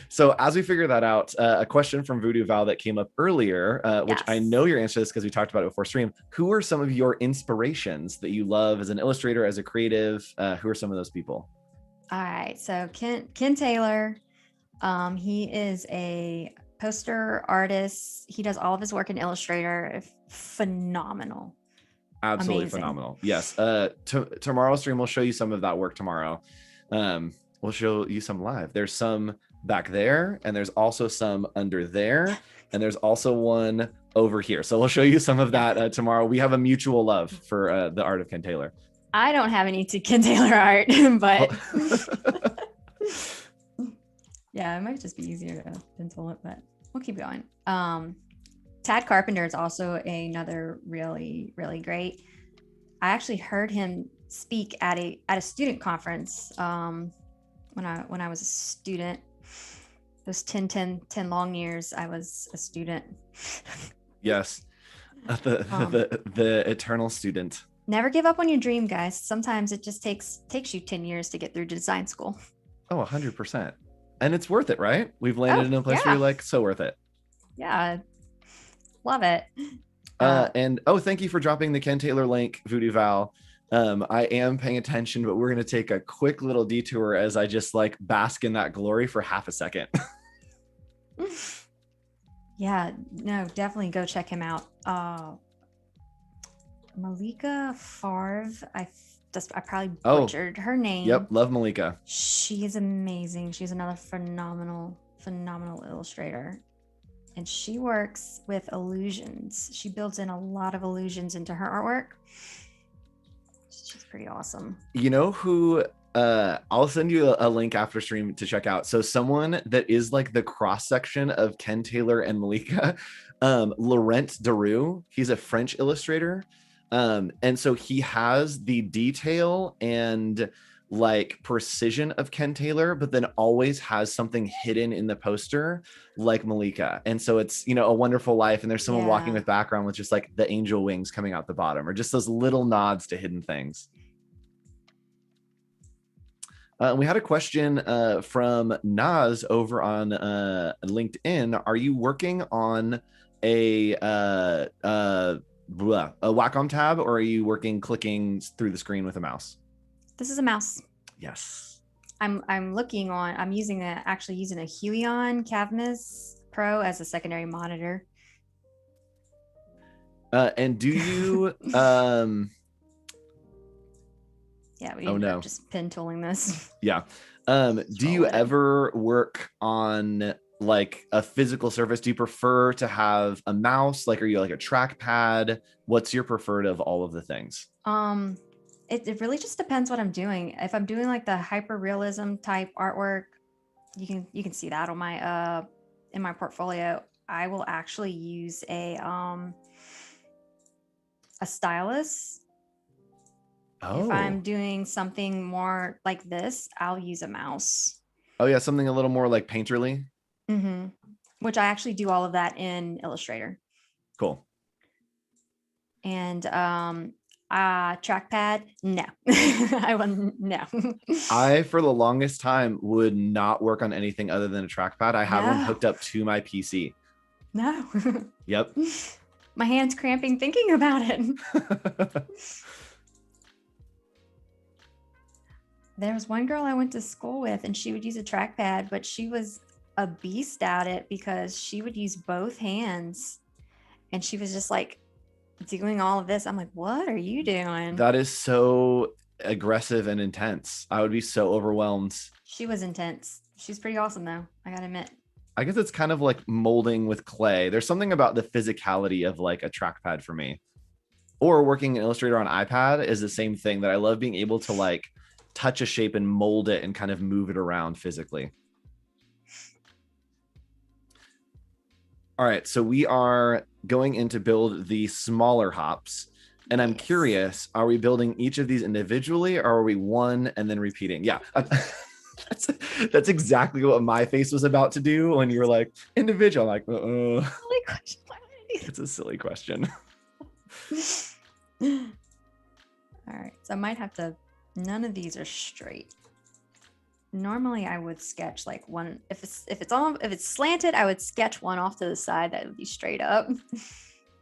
So as we figure that out, a question from Voodoo Val that came up earlier, which I know your answer to this because we talked about it before stream. Who are some of your inspirations that you love as an illustrator, as a creative? Who are some of those people? All right. So Ken Taylor, he is a poster artist. He does all of his work in Illustrator. Phenomenal. Absolutely amazing. Phenomenal. Yes. Tomorrow's stream, we'll show you some of that work tomorrow. We'll show you some live. There's some back there, and there's also some under there, and there's also one over here. So we'll show you some of that tomorrow. We have a mutual love for the art of Ken Taylor. I don't have any Ken Taylor art, but yeah, it might just be easier to pencil it, but we'll keep going. Tad Carpenter is also another really, really great. I actually heard him speak at a student conference when I was a student. Those 10 long years I was a student. Yes. The eternal student. Never give up on your dream, guys. Sometimes it just takes you 10 years to get through design school. Oh, 100%. And it's worth it, right? We've landed in a place where you're like, so worth it. Yeah. Love it. And thank you for dropping the Ken Taylor link, Voodoo Val. I am paying attention, but we're going to take a quick little detour as I just like bask in that glory for half a second. Yeah, no, definitely go check him out. Malika Favre, I probably butchered her name. Yep, love Malika. She is amazing. She's another phenomenal illustrator. And she works with illusions. She builds in a lot of illusions into her artwork. She's pretty awesome. You know who I'll send you a link after stream to check out. So someone that is like the cross section of Ken Taylor and Malika, Laurent Deroux, he's a French illustrator. And so he has the detail and like precision of Ken Taylor, but then always has something hidden in the poster like Malika. And so it's, you know, A Wonderful Life, and there's someone walking with background with just like the angel wings coming out the bottom, or just those little nods to hidden things. We had a question from Naz over on LinkedIn. Are you working on a Wacom tab, or are you clicking through the screen with a mouse? This is a mouse. Yes. I'm using a Huion Cavness Pro as a secondary monitor. And do you yeah, we ended up just pen tooling this. Yeah. Do you ever work on like a physical surface? Do you prefer to have a mouse? Like, are you like a trackpad? What's your preferred of all of the things? It really just depends what I'm doing. If I'm doing like the hyper realism type artwork, you can see that on my in my portfolio. I will actually use a stylus. Oh. If I'm doing something more like this, I'll use a mouse. Oh yeah, something a little more like painterly. Mm-hmm. Which I actually do all of that in Illustrator. Cool. And trackpad, no. I will no. I for the longest time would not work on anything other than a trackpad. I have one hooked up to my PC. No. Yep. My hand's cramping thinking about it. There was one girl I went to school with, and she would use a trackpad, but she was a beast at it because she would use both hands, and she was just like doing all of this. I'm like, what are you doing? That is so aggressive and intense. I would be so overwhelmed. She was intense. She's pretty awesome though, I gotta admit. I guess it's kind of like molding with clay. There's something about the physicality of like a trackpad for me. Or working in Illustrator on iPad is the same thing, that I love being able to like touch a shape and mold it and kind of move it around physically. All right, so we are going in to build the smaller hops. And I'm curious, are we building each of these individually, or are we one and then repeating? Yeah, that's exactly what my face was about to do when you were like, individual. I'm like, silly question. It's a silly question. All right, so I might have to, none of these are straight. Normally I would sketch like one, if it's slanted, I would sketch one off to the side that would be straight up.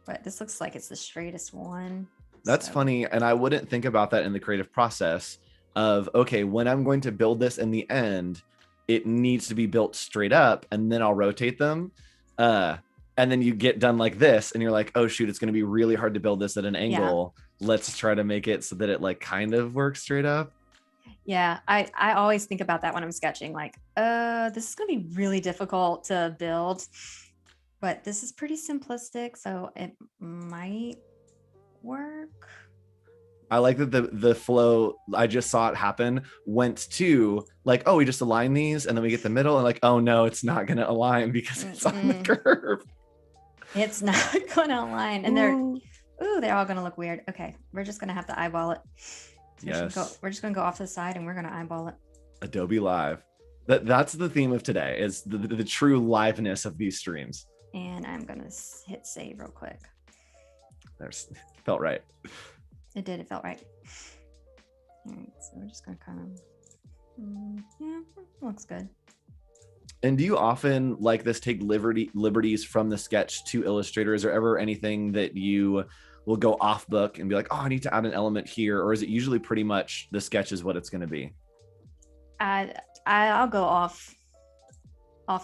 But this looks like it's the straightest one. That's funny. And I wouldn't think about that in the creative process of, okay, when I'm going to build this in the end, it needs to be built straight up, and then I'll rotate them. And then you get done like this and you're like, oh shoot, it's going to be really hard to build this at an angle. Yeah. Let's try to make it so that it like kind of works straight up. Yeah, I always think about that when I'm sketching, like, this is going to be really difficult to build, but this is pretty simplistic, so it might work. I like that the flow, I just saw it happen, went to like, oh, we just align these and then we get the middle, and like, oh no, it's not going to align because it's on the curve. It's not going to align. And they're all going to look weird. Okay. We're just going to have to eyeball it. So Yes. we're just going to go off to the side and we're going to eyeball it. Adobe Live. That's the theme of today, is the true liveness of these streams. And I'm going to hit save real quick. There's felt right. It did. It felt right. All right. So we're just going to kind of, yeah, looks good. And do you often like this take liberties from the sketch to Illustrator? Is there ever anything that you will go off book and be like, oh, I need to add an element here? Or is it usually pretty much the sketch is what it's going to be? I'll go off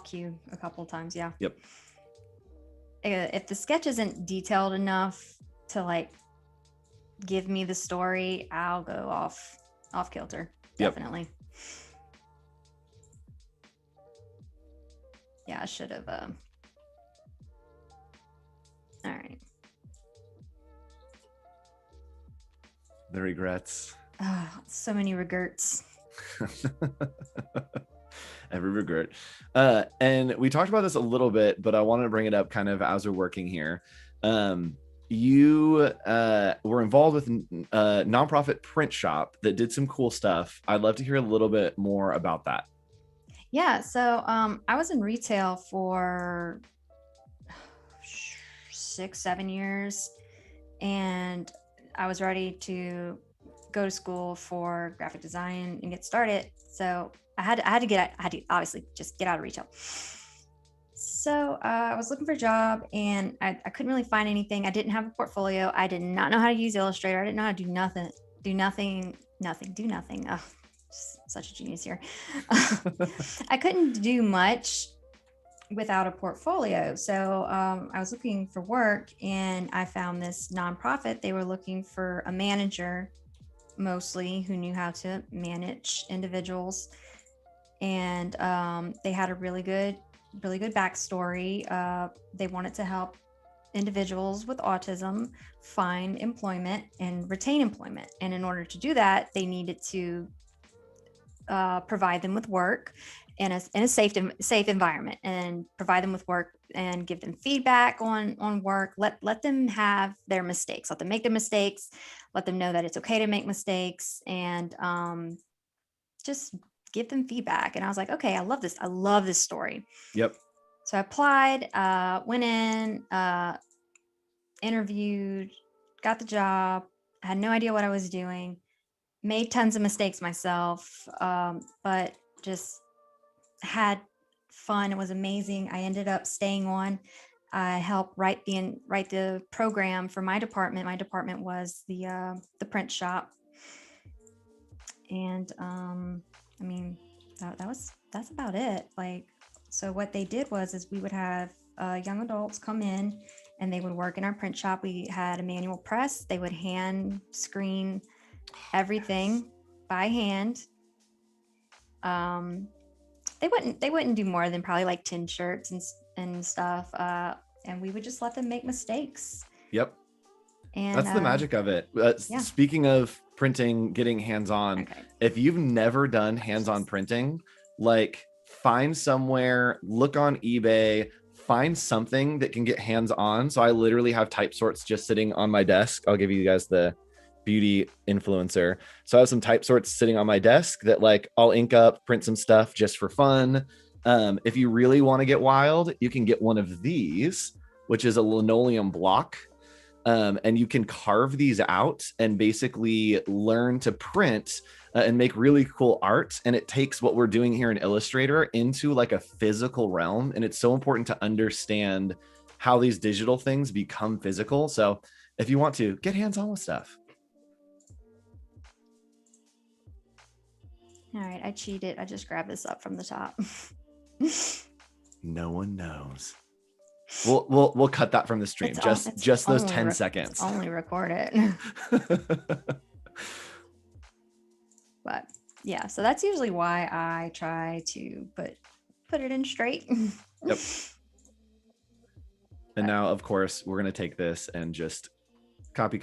cue a couple of times. Yeah. Yep. If the sketch isn't detailed enough to like give me the story, I'll go off kilter. Definitely. Yep. Yeah, I should have. All right. The regrets. Oh, so many regrets. Every regret. And we talked about this a little bit, but I wanted to bring it up kind of as we're working here. You were involved with a nonprofit print shop that did some cool stuff. I'd love to hear a little bit more about that. Yeah, so I was in retail for 6-7 years, and I was ready to go to school for graphic design and get started. So I had to obviously just get out of retail. So I was looking for a job, and I couldn't really find anything. I didn't have a portfolio. I did not know how to use Illustrator. I didn't know how to do nothing. Oh, such a genius here. I couldn't do much without a portfolio. So I was looking for work, and I found this nonprofit. They were looking for a manager, mostly, who knew how to manage individuals. And they had a really good backstory. They wanted to help individuals with autism find employment and retain employment. And in order to do that, they needed to provide them with work in a safe environment, and provide them with work and give them feedback on work. Let them have their mistakes. Let them make their mistakes. Let them know that it's okay to make mistakes, and just give them feedback. And I was like, okay, I love this. I love this story. Yep. So I applied, went in, interviewed, got the job. I had no idea what I was doing. Made tons of mistakes myself, but just had fun. It was amazing. I ended up staying on. I helped write the program for my department. My department was the print shop, and I mean that's about it. Like, so what they did is we would have young adults come in, and they would work in our print shop. We had a manual press. They would hand screen everything by hand. They wouldn't do more than probably like 10 shirts and stuff. And we would just let them make mistakes. Yep. And that's the magic of it. Yeah. Speaking of printing, getting hands-on, okay. If you've never done hands-on printing, like, find somewhere, look on eBay, find something that can get hands-on. So I literally have type sorts just sitting on my desk. I'll give you guys the beauty influencer. So I have some type sorts sitting on my desk that, like, I'll ink up, print some stuff just for fun. If you really want to get wild, you can get one of these, which is a linoleum block. And you can carve these out and basically learn to print and make really cool art. And it takes what we're doing here in Illustrator into like a physical realm. And it's so important to understand how these digital things become physical. So if you want to, get hands-on with stuff. All right, I cheated. I just grabbed this up from the top. No one knows. We'll cut that from the stream. Just those 10 seconds. It's only record it. But yeah, so that's usually why I try to put it in straight. Yep. And now, of course, we're going to take this and just copy,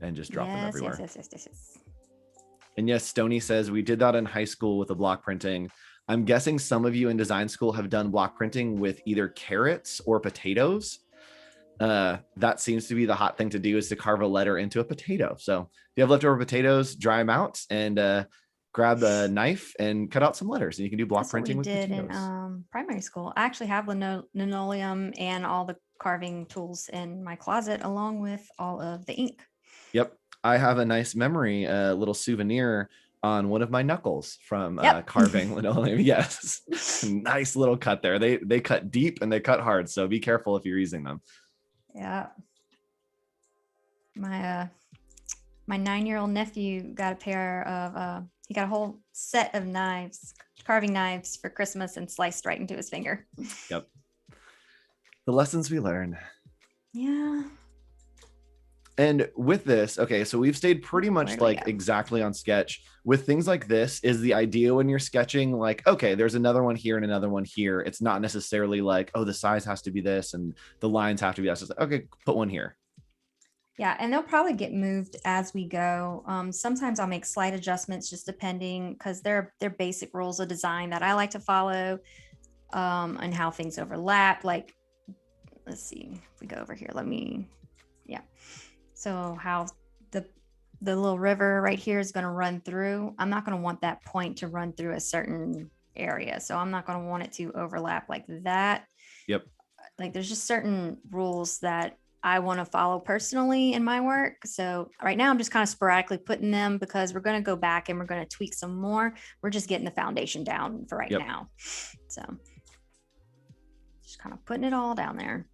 and just drop them everywhere. Yes. And yes, Stony says we did that in high school with the block printing. I'm guessing some of you in design school have done block printing with either carrots or potatoes. that seems to be the hot thing to do, is to carve a letter into a potato. So if you have leftover potatoes, dry them out and grab a knife and cut out some letters, and you can do block That's what we printing with did potatoes. in primary school. I actually have linoleum and all the carving tools in my closet, along with all of the ink. Yep. I have a nice memory, a little souvenir on one of my knuckles from Yep. carving linoleum. Yes. Nice little cut there. They cut deep and they cut hard. So be careful if you're using them. Yeah. My 9-year-old nephew got a pair of he got a whole set of knives, carving knives for Christmas, and sliced right into his finger. Yep. The lessons we learn. Yeah. And with this, okay, so we've stayed pretty much like go? exactly on sketch. With things like this, is the idea when you're sketching, like, okay, there's another one here and another one here. It's not necessarily like, oh, the size has to be this and the lines have to be that. So it's like, okay, put one here. Yeah, and they'll probably get moved as we go. Sometimes I'll make slight adjustments just depending, because they're basic rules of design that I like to follow, and how things overlap. Like, let's see, if we go over here, yeah. So how the little river right here is going to run through. I'm not going to want that point to run through a certain area. So I'm not going to want it to overlap like that. Yep. Like, there's just certain rules that I want to follow personally in my work. So right now I'm just kind of sporadically putting them, because we're going to go back and we're going to tweak some more. We're just getting the foundation down for right now. So just kind of putting it all down there.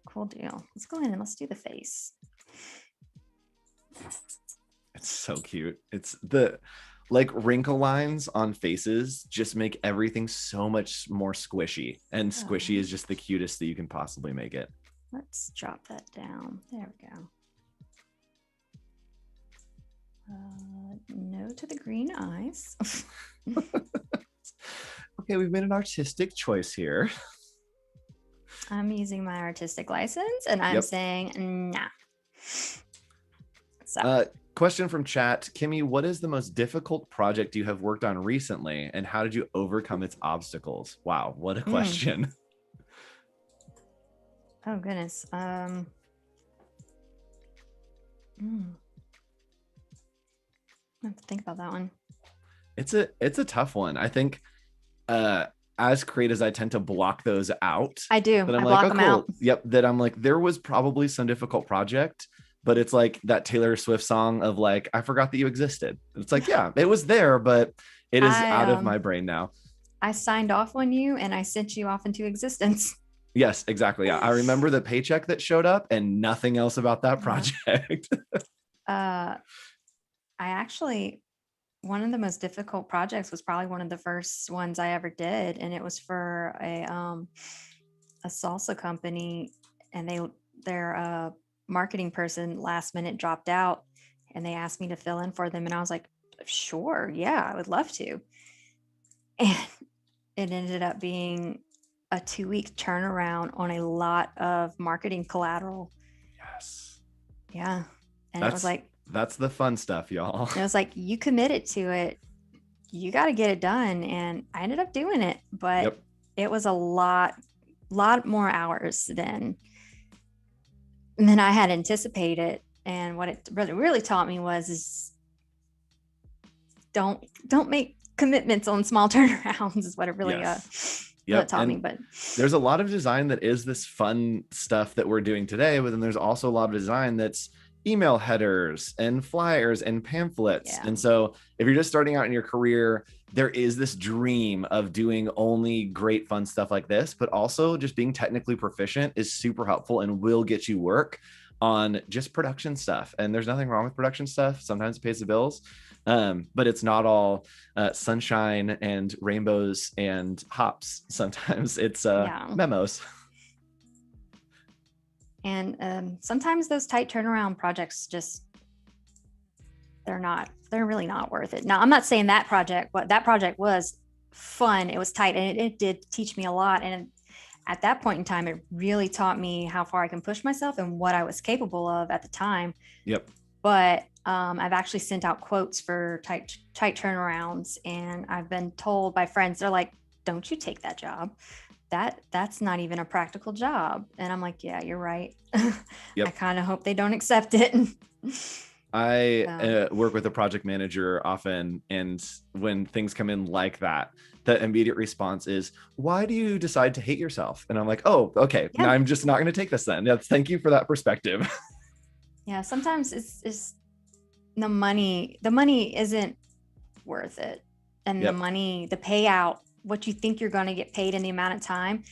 Cool deal. Let's go in and let's do the face. It's so cute. It's the like wrinkle lines on faces just make everything so much more squishy, and squishy is just the cutest that you can possibly make it. Let's drop that down. There we go. No to the green eyes. Okay, we've made an artistic choice here. I'm using my artistic license, and I'm saying nah. So, question from chat, Kimmie, what is the most difficult project you have worked on recently, and how did you overcome its obstacles? Wow, what a question. Oh goodness. I have to think about that one. It's a tough one. I think as creators, I tend to block those out. I do. But I'm I like, block them out. Yep. That I'm like, there was probably some difficult project, but it's like that Taylor Swift song of like, I forgot that you existed. It's like, yeah, it was there, but it is out of my brain now. I signed off on you and I sent you off into existence. Yes, exactly. Yeah. I remember the paycheck that showed up and nothing else about that project. I actually, one of the most difficult projects was probably one of the first ones I ever did. And it was for a salsa company, and their marketing person last minute dropped out, and they asked me to fill in for them. And I was like, sure. Yeah, I would love to. And it ended up being a 2-week turnaround on a lot of marketing collateral. Yes. Yeah. And it was like, that's the fun stuff, y'all. It was like, you committed to it, you got to get it done. And I ended up doing it, but it was a lot more hours than I had anticipated. And what it really taught me is don't make commitments on small turnarounds is what it really taught me. But there's a lot of design that is this fun stuff that we're doing today, but then there's also a lot of design that's email headers and flyers and pamphlets. And so if you're just starting out in your career, there is this dream of doing only great fun stuff like this, but also just being technically proficient is super helpful and will get you work on just production stuff. And there's nothing wrong with production stuff. Sometimes it pays the bills. But it's not all sunshine and rainbows and hops. Sometimes it's memos. And sometimes those tight turnaround projects they're really not worth it. Now, I'm not saying that project was fun. It was tight, and it did teach me a lot. And at that point in time, it really taught me how far I can push myself and what I was capable of at the time. Yep. But I've actually sent out quotes for tight turnarounds, and I've been told by friends, they're like, don't you take that job. That's not even a practical job. And I'm like, yeah, you're right. Yep. I kind of hope they don't accept it. I work with a project manager often, and when things come in like that, the immediate response is, why do you decide to hate yourself? And I'm like, oh, okay, Yeah. now I'm just not going to take this then. Yeah, thank you for that perspective. Yeah, sometimes it's the money isn't worth it. And Yep. the payout, what you think you're going to get paid in the amount of time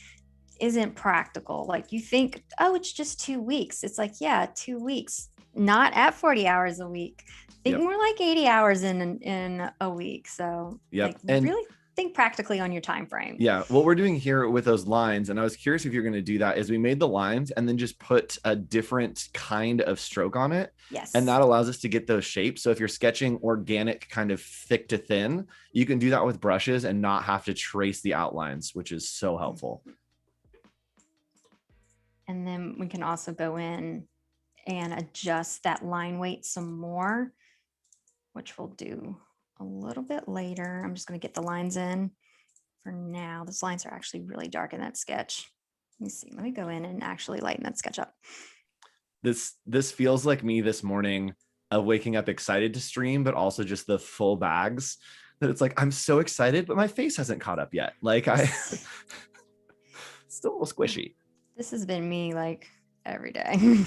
isn't practical. Like you think, oh, it's just 2 weeks. It's like, yeah, 2 weeks, not at 40 hours a week. Think Yep. more like 80 hours in a week. So Yep. like And really think practically on your time frame. yeah, what we're doing here with those lines, and I was curious if you're going to do that, is we made the lines and then just put a different kind of stroke on it. Yes. And that allows us to get those shapes. So if you're sketching organic, kind of thick to thin, you can do that with brushes and not have to trace the outlines, which is so helpful. And then we can also go in and adjust that line weight some more, which we'll do a little bit later. I'm just going to get the lines in for now. Those lines are actually really dark in that sketch. Let me see. Let me go in and actually lighten that sketch up. This feels like me this morning of waking up excited to stream, but also just the full bags that it's like, I'm so excited, but my face hasn't caught up yet. Like I still a little squishy. This has been me like every day.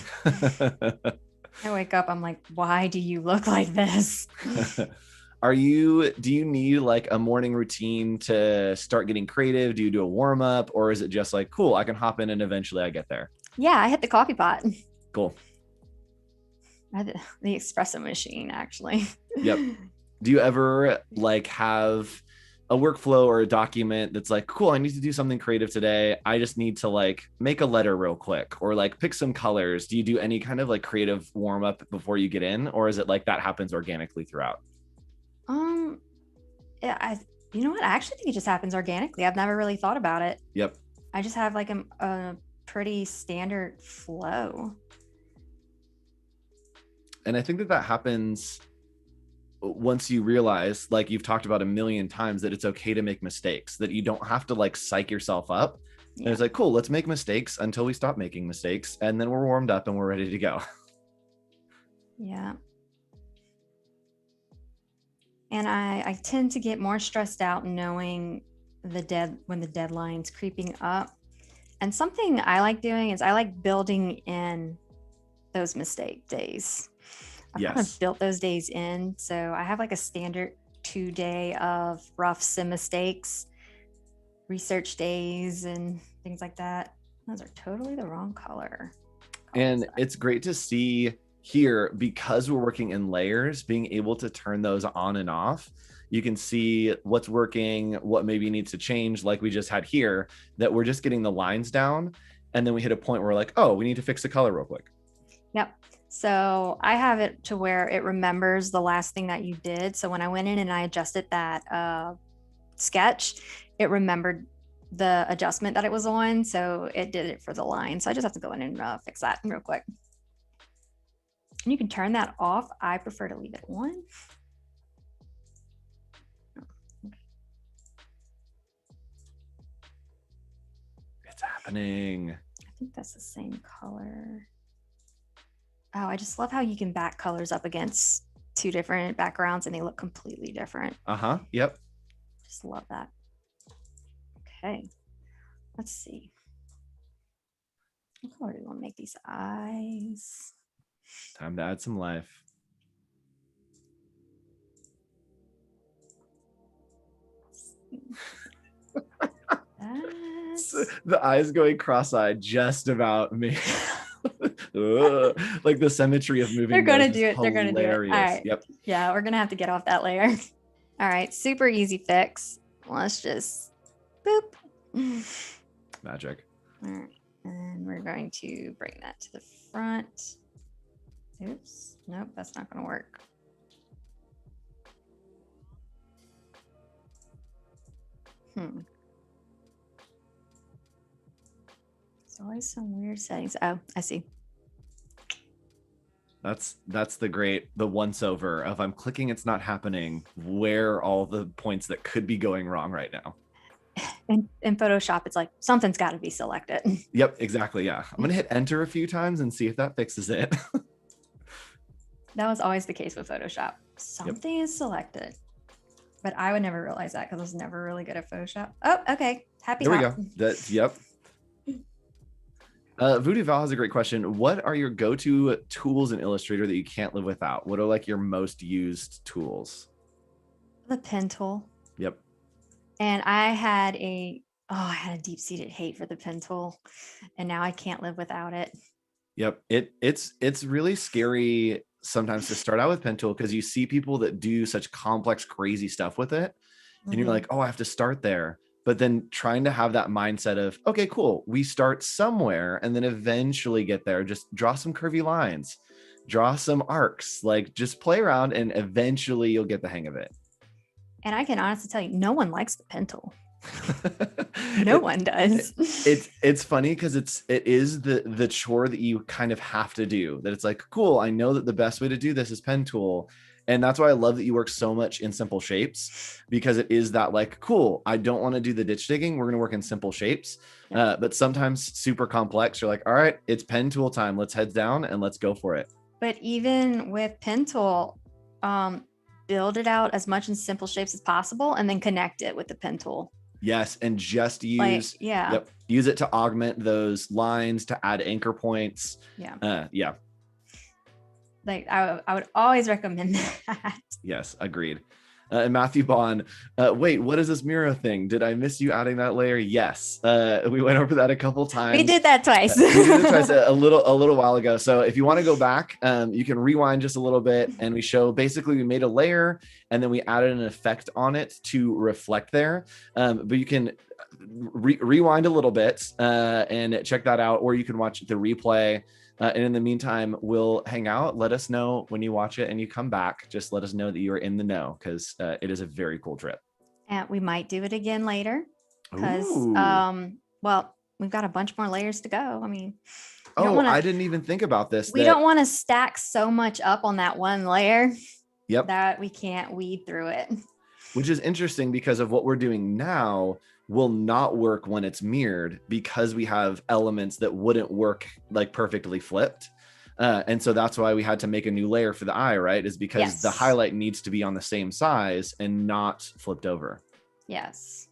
I wake up, I'm like, why do you look like this? Do you need like a morning routine to start getting creative? Do you do a warm up, or is it just like, cool, I can hop in and eventually I get there? Yeah, I hit the coffee pot. Cool. I had the espresso machine actually. Yep. Do you ever like have a workflow or a document that's like, cool, I need to do something creative today. I just need to like make a letter real quick or like pick some colors. Do you do any kind of like creative warm up before you get in, or is it like that happens organically throughout? Yeah, you know what? I actually think it just happens organically. I've never really thought about it. Yep. I just have like a pretty standard flow. And I think that happens once you realize, like you've talked about a million times, that it's okay to make mistakes, that you don't have to like psych yourself up. Yeah. And it's like, cool, let's make mistakes until we stop making mistakes. And then we're warmed up and we're ready to go. Yeah. And I tend to get more stressed out knowing when the deadline's creeping up. And something I like doing is I like building in those mistake days. I've kind of built those days in. So I have like a standard 2-day of rough sim mistakes, research days, and things like that. Those are totally the wrong color. And it's great to see here, because we're working in layers, being able to turn those on and off. You can see what's working, what maybe needs to change, like we just had here, that we're just getting the lines down. And then we hit a point where we're like, oh, we need to fix the color real quick. Yep. So I have it to where it remembers the last thing that you did. So when I went in and I adjusted that sketch, it remembered the adjustment that it was on. So it did it for the line. So I just have to go in and fix that real quick. And you can turn that off. I prefer to leave it on. It's happening. I think that's the same color. Oh, I just love how you can back colors up against 2 different backgrounds and they look completely different. Yep. Just love that. Okay. Let's see. What color do we want to make these eyes? Time to add some life. The eyes going cross-eyed just about me. Like the symmetry of moving. They're gonna do it. They're gonna do it. All right. Yep. Yeah, we're gonna have to get off that layer. All right, super easy fix. Let's just boop. Magic. All right, and we're going to bring that to the front. Oops. Nope, that's not gonna work. There's always some weird settings. Oh, I see. That's the once over of I'm clicking, it's not happening. Where are all the points that could be going wrong right now? in Photoshop, it's like something's got to be selected. Yep, exactly. Yeah. I'm going to hit enter a few times and see if that fixes it. That was always the case with Photoshop. Something is selected. But I would never realize that because I was never really good at Photoshop. Oh, okay. Happy There we hop. go. Yep. Voodoo Val has a great question. What are your go-to tools in Illustrator that you can't live without? What are like your most used tools? The pen tool. Yep. And I had a deep-seated hate for the pen tool, and now I can't live without it. Yep. It's really scary sometimes to start out with pen tool because you see people that do such complex, crazy stuff with it. And you're like, oh, I have to start there. But then trying to have that mindset of, okay, cool. We start somewhere and then eventually get there. Just draw some curvy lines, draw some arcs, like just play around and eventually you'll get the hang of it. And I can honestly tell you, no one likes the pen tool. No one does. It's funny because it is the chore that you kind of have to do, that it's like, cool, I know that the best way to do this is pen tool. And that's why I love that you work so much in simple shapes, because it is that like, cool, I don't want to do the ditch digging. We're going to work in simple shapes. But sometimes super complex. You're like, all right, it's pen tool time. Let's head down and let's go for it. But even with pen tool, build it out as much in simple shapes as possible and then connect it with the pen tool. Yes. And just use, use it to augment those lines, to add anchor points. Yeah. Like I would always recommend that. Yes, agreed. And Matthew Bond, wait, what is this Miro thing? Did I miss you adding that layer? Yes, we went over that a couple times. We did that twice. We did it twice a little while ago. So if you want to go back, you can rewind just a little bit, and we show basically we made a layer and then we added an effect on it to reflect there. But you can rewind a little bit and check that out, or you can watch the replay. And in the meantime, we'll hang out. Let us know when you watch it and you come back. Just let us know that you are in the know, because it is a very cool trip. And we might do it again later because, well, we've got a bunch more layers to go. I mean, I didn't even think about this. We don't want to stack so much up on that one layer that we can't weed through it. Which is interesting because of what we're doing now will not work when it's mirrored, because we have elements that wouldn't work like perfectly flipped. And so that's why we had to make a new layer for the eye, right? Is because the highlight needs to be on the same size and not flipped over. Yes.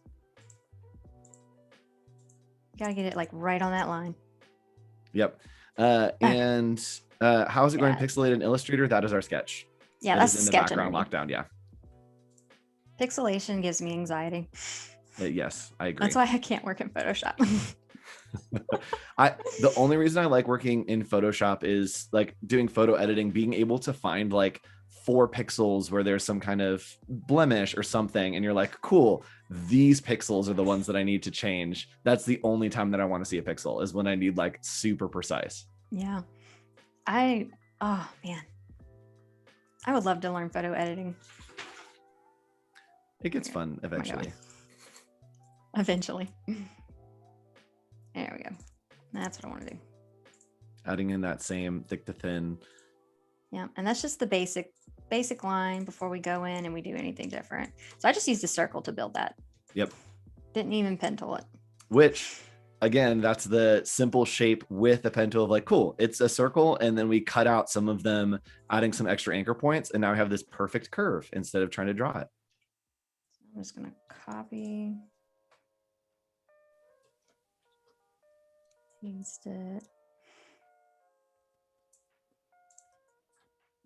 You got to get it like right on that line. Yep. And how is it going pixelated in Illustrator? That is our sketch. Yeah, that's in the background lockdown. Yeah. Pixelation gives me anxiety. Yes, I agree. That's why I can't work in Photoshop. The only reason I like working in Photoshop is like doing photo editing, being able to find like 4 pixels where there's some kind of blemish or something. And you're like, cool, these pixels are the ones that I need to change. That's the only time that I want to see a pixel, is when I need like super precise. Yeah. Oh man, I would love to learn photo editing. It gets fun eventually. Eventually. There we go. That's what I want to do. Adding in that same thick to thin. Yeah, and that's just the basic line before we go in and we do anything different. So I just used a circle to build that. Yep. Didn't even pen tool it. Which, again, that's the simple shape with a pen tool of like, cool, it's a circle. And then we cut out some of them, adding some extra anchor points. And now we have this perfect curve instead of trying to draw it. I'm just going to copy. Paste it.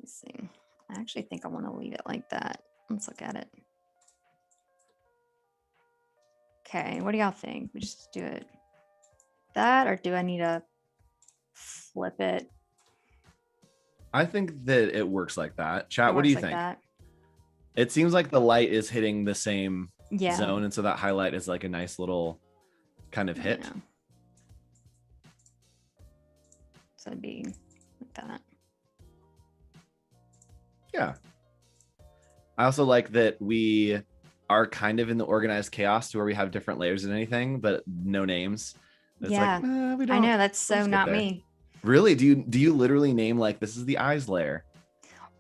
Let's see. I actually think I want to leave it like that. Let's look at it. Okay, what do y'all think? We just do it that, or do I need to flip it? I think that it works like that. Chat, what do you think? That. It seems like the light is hitting the same zone, and so that highlight is like a nice little kind of hit. Yeah. So it'd be like that. Yeah. I also like that we are kind of in the organized chaos to where we have different layers and anything, but no names. It's like, we don't. I know, that's so not me. Really? Do you literally name like, this is the eyes layer?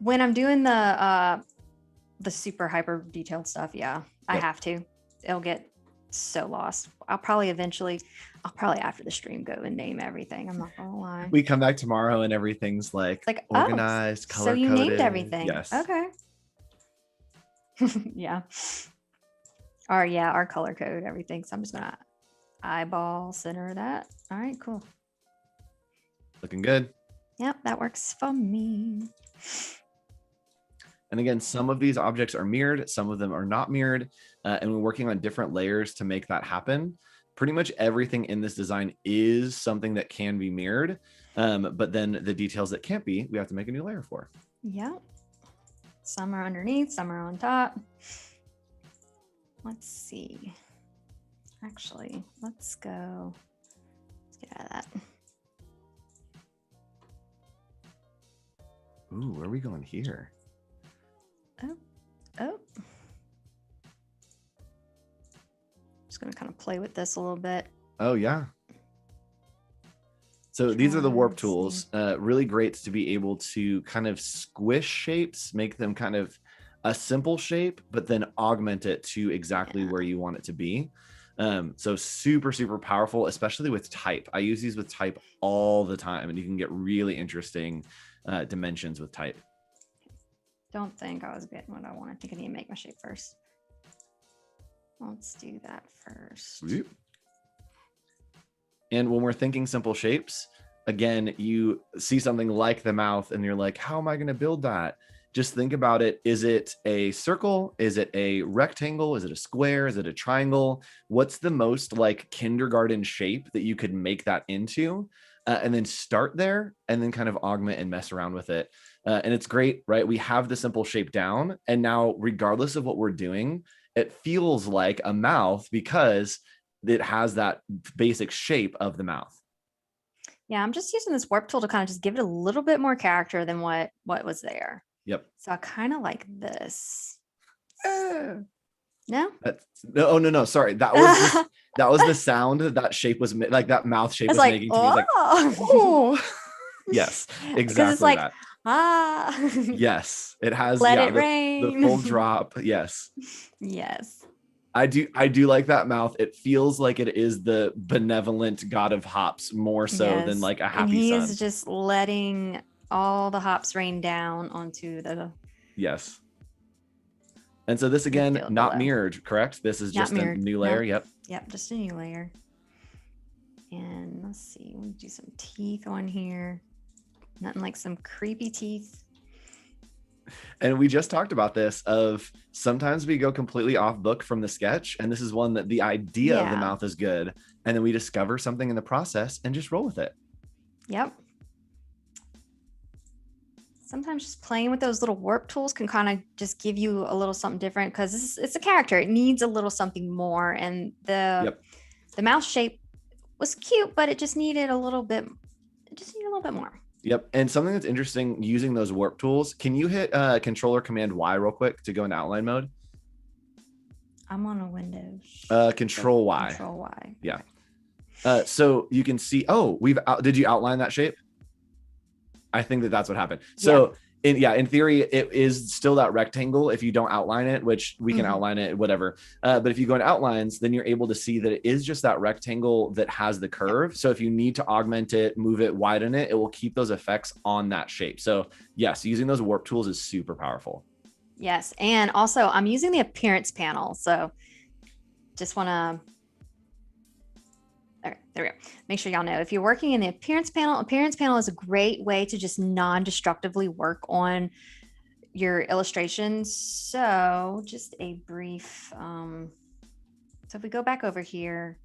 When I'm doing the super hyper detailed stuff, I have to. It'll get So lost. I'll probably after the stream go and name everything. I'm not gonna lie. We come back tomorrow and everything's like organized, oh, color so you coded. named everything. Yes. Okay. Yeah. Our color code everything. So I'm just gonna eyeball center that. All right, cool. Looking good. Yep, that works for me. And again, some of these objects are mirrored, some of them are not mirrored, and we're working on different layers to make that happen. Pretty much everything in this design is something that can be mirrored, but then the details that can't be, we have to make a new layer for. Yeah. Some are underneath, some are on top. Let's see. Actually, let's get out of that. Ooh, where are we going here? Oh. Just gonna kind of play with this a little bit. Oh yeah. So these are the warp tools. Really great to be able to kind of squish shapes, make them kind of a simple shape, but then augment it to exactly where you want it to be. So super, super powerful, especially with type. I use these with type all the time, and you can get really interesting dimensions with type. Don't think I was getting what I want. I think I need to make my shape first. Let's do that first. And when we're thinking simple shapes, again, you see something like the mouth and you're like, how am I going to build that? Just think about it. Is it a circle? Is it a rectangle? Is it a square? Is it a triangle? What's the most like kindergarten shape that you could make that into? And then start there and then kind of augment and mess around with it. And it's great, right? We have the simple shape down. And now, regardless of what we're doing, it feels like a mouth because it has that basic shape of the mouth. Yeah, I'm just using this warp tool to kind of just give it a little bit more character than what was there. Yep. So I kind of like this. No? No. Sorry. That was the sound that shape was like that mouth shape was like, making to me. Like, oh. Yes, exactly. It's like, that. Yes, it has. Let it rain. The full drop. Yes. Yes. I do like that mouth. It feels like it is the benevolent god of hops more so than like a happy and he sun. is just letting all the hops rain down onto the. Yes. And so this again, not mirrored, correct? This is just a new layer. No. Yep, just a new layer. And let's see, we'll do some teeth on here. Nothing like some creepy teeth. And we just talked about this of sometimes we go completely off book from the sketch. And this is one that the idea of the mouth is good. And then we discover something in the process and just roll with it. Yep. Sometimes just playing with those little warp tools can kind of just give you a little something different because it's a character. It needs a little something more. And the mouth shape was cute, but it just needed a little bit more. Yep. And something that's interesting using those warp tools, can you hit Control or Command Y real quick to go into outline mode? I'm on a Windows. Control Y. Control Y. Yeah. So you can see, did you outline that shape? I think that's what happened. So in theory, it is still that rectangle if you don't outline it, which we can outline it, whatever. But if you go into outlines, then you're able to see that it is just that rectangle that has the curve. So if you need to augment it, move it, widen it, it will keep those effects on that shape. So yes, using those warp tools is super powerful. Yes. And also I'm using the appearance panel. So just want to, all right, there we go. Make sure y'all know if you're working in the appearance panel is a great way to just non-destructively work on your illustrations. So just a brief, so if we go back over here,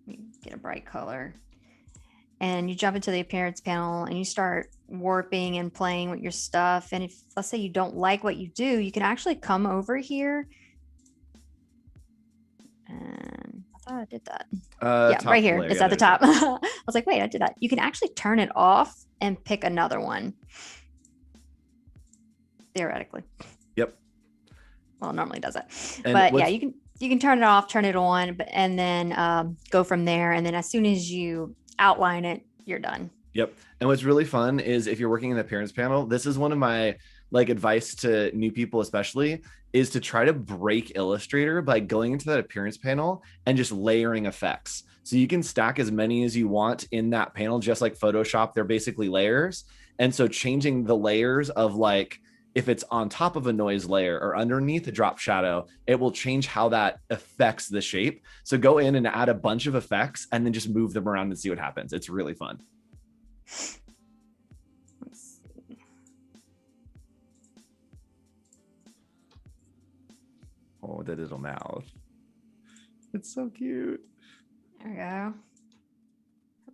let me get a bright color and you jump into the appearance panel and you start warping and playing with your stuff. And if, let's say you don't like what you do, you can actually come over here and I thought I did that. Right here. It's at the top. I was like, wait, I did that. You can actually turn it off and pick another one. Theoretically. Yep. Well, it normally does it. But yeah, you can turn it off, turn it on, and then go from there. And then as soon as you outline it, you're done. Yep. And what's really fun is if you're working in the appearance panel, this is one of my like advice to new people especially, is to try to break Illustrator by going into that appearance panel and just layering effects. So you can stack as many as you want in that panel, just like Photoshop. They're basically layers. And so changing the layers of like, if it's on top of a noise layer or underneath a drop shadow, it will change how that affects the shape. So go in and add a bunch of effects and then just move them around and see what happens. It's really fun. Let's see. Oh, the little mouth. It's so cute. There we go. I'll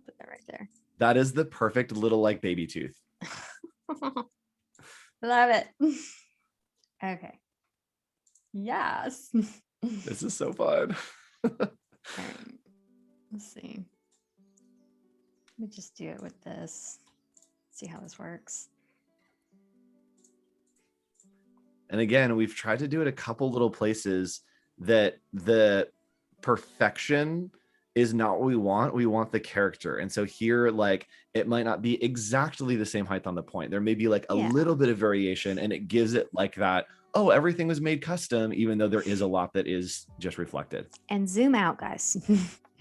put that right there. That is the perfect little like baby tooth. Love it. Okay. Yes. This is so fun. All right. Let's see. Let me just do it with this. See how this works. And again, we've tried to do it a couple little places that the perfection is not what we want. We want the character. And so here, like, it might not be exactly the same height on the point. There may be like a little bit of variation, and it gives it like that, oh, everything was made custom, even though there is a lot that is just reflected. And zoom out, guys.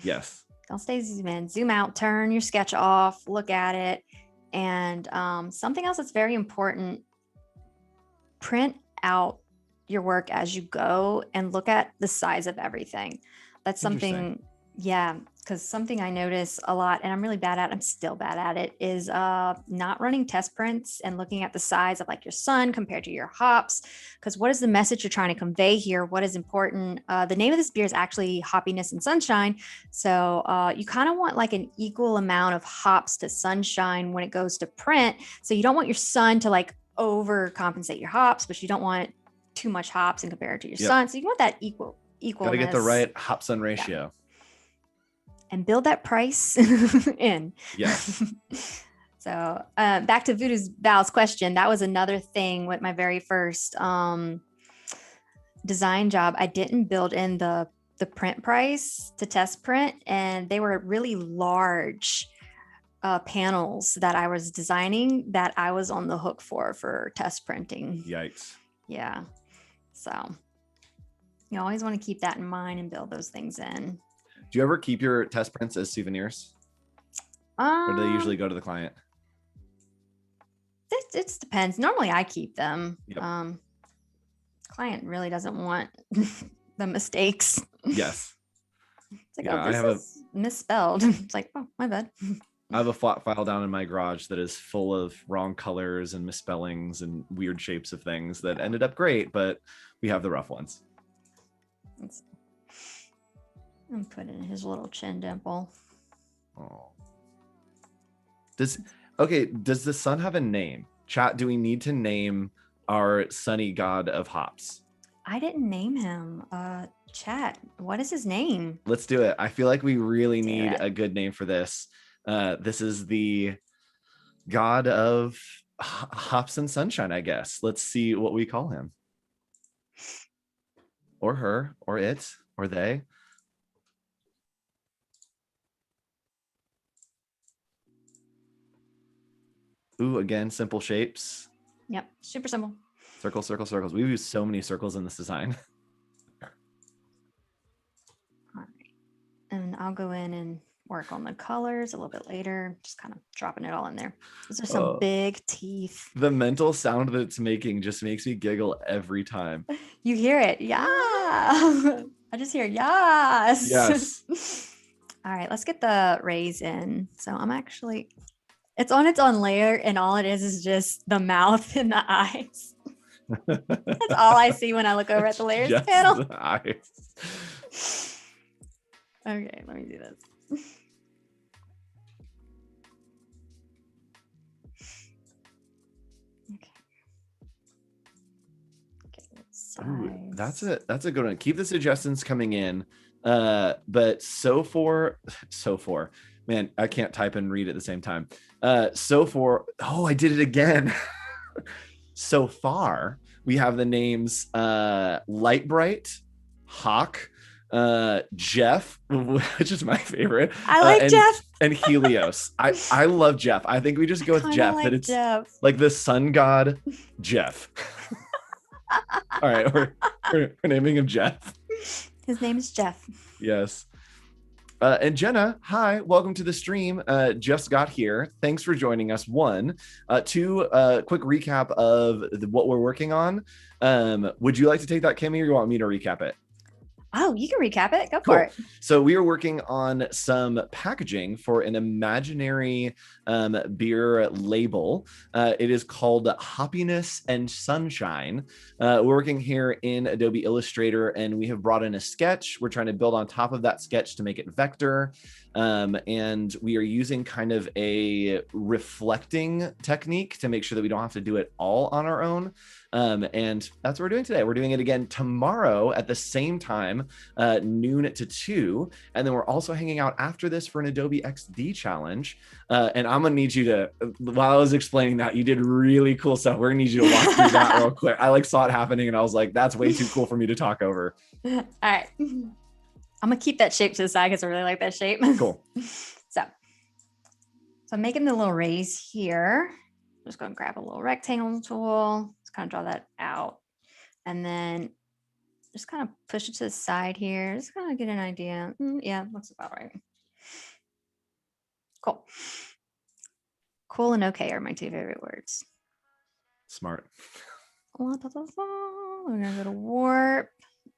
Yes. Don't stay zoom in. Zoom out, turn your sketch off, look at it. And something else that's very important, print out your work as you go and look at the size of everything. That's something, yeah, because something I notice a lot, and I'm really bad at, I'm still bad at it, is not running test prints and looking at the size of like your sun compared to your hops. Because what is the message you're trying to convey here? What is important? The name of this beer is actually Hoppiness and Sunshine. So you kind of want like an equal amount of hops to sunshine when it goes to print. So you don't want your sun to like overcompensate your hops, but you don't want too much hops and compare it to your sun. So you want that equal. Gotta get the right hop sun ratio. Yeah. And build that price in. Yes. So back to Val's question. That was another thing with my very first design job. I didn't build in the print price to test print, and they were really large panels that I was designing that I was on the hook for test printing. Yikes. Yeah. So you always want to keep that in mind and build those things in. Do you ever keep your test prints as souvenirs? Or do they usually go to the client? It depends. Normally I keep them. Yep. Client really doesn't want the mistakes. Yes. It's like, yeah, this is misspelled. It's like, oh, my bad. I have a flat file down in my garage that is full of wrong colors and misspellings and weird shapes of things that ended up great, but we have the rough ones. And put in his little chin dimple. Oh. Does the sun have a name? Chat, do we need to name our sunny god of hops? I didn't name him. Chat, what is his name? Let's do it. I feel like we really need a good name for this. This is the god of hops and sunshine, I guess. Let's see what we call him. Or her, or it, or they. Ooh, again, simple shapes. Yep, super simple. Circle, circle, circles. We've used so many circles in this design. All right. And I'll go in and work on the colors a little bit later, just kind of dropping it all in there. Those are some big teeth. The mental sound that it's making just makes me giggle every time. You hear it. Yeah. I just hear yes. Yes. All right, let's get the rays in. So I'm actually, it's on its own layer, and all it is just the mouth and the eyes. That's all I see when I look over at the layers panel. The eyes. Okay, let me do this. Ooh, that's a good one. Keep the suggestions coming in. But so for man, I can't type and read at the same time. Oh, I did it again. So far, we have the names Light Bright, Hawk, Jeff, which is my favorite, I like and Jeff. Helios. I love Jeff. I think we just go with Jeff. Like That it's Jeff. like the sun god, Jeff. All right, we're naming him Jeff. His name is Jeff. Yes. And Jenna, hi, welcome to the stream. Just got here. Thanks for joining us. One, two, quick recap of what we're working on. Would you like to take that, Kimmie, or you want me to recap it? Oh, you can recap it. Go Cool. for it. So we are working on some packaging for an imaginary beer label. It is called Happiness and Sunshine. We're working here in Adobe Illustrator, and we have brought in a sketch. We're trying to build on top of that sketch to make it vector. And we are using kind of a reflecting technique to make sure that we don't have to do it all on our own. And that's what we're doing today. We're doing it again tomorrow at the same time, noon to 2. And then we're also hanging out after this for an Adobe XD challenge. And I'm gonna need you to, while I was explaining that, you did really cool stuff. We're gonna need you to walk through that real quick. I like saw it happening and I was like, that's way too cool for me to talk over. All right. I'm gonna keep that shape to the side because I really like that shape. Cool. So I'm making the little raise here. I'm just gonna grab a little rectangle tool. Just kind of draw that out. And then just kind of push it to the side here. Just kind of get an idea. Yeah, looks about right. Cool. Cool and okay are my two favorite words. Smart. We're gonna go to warp.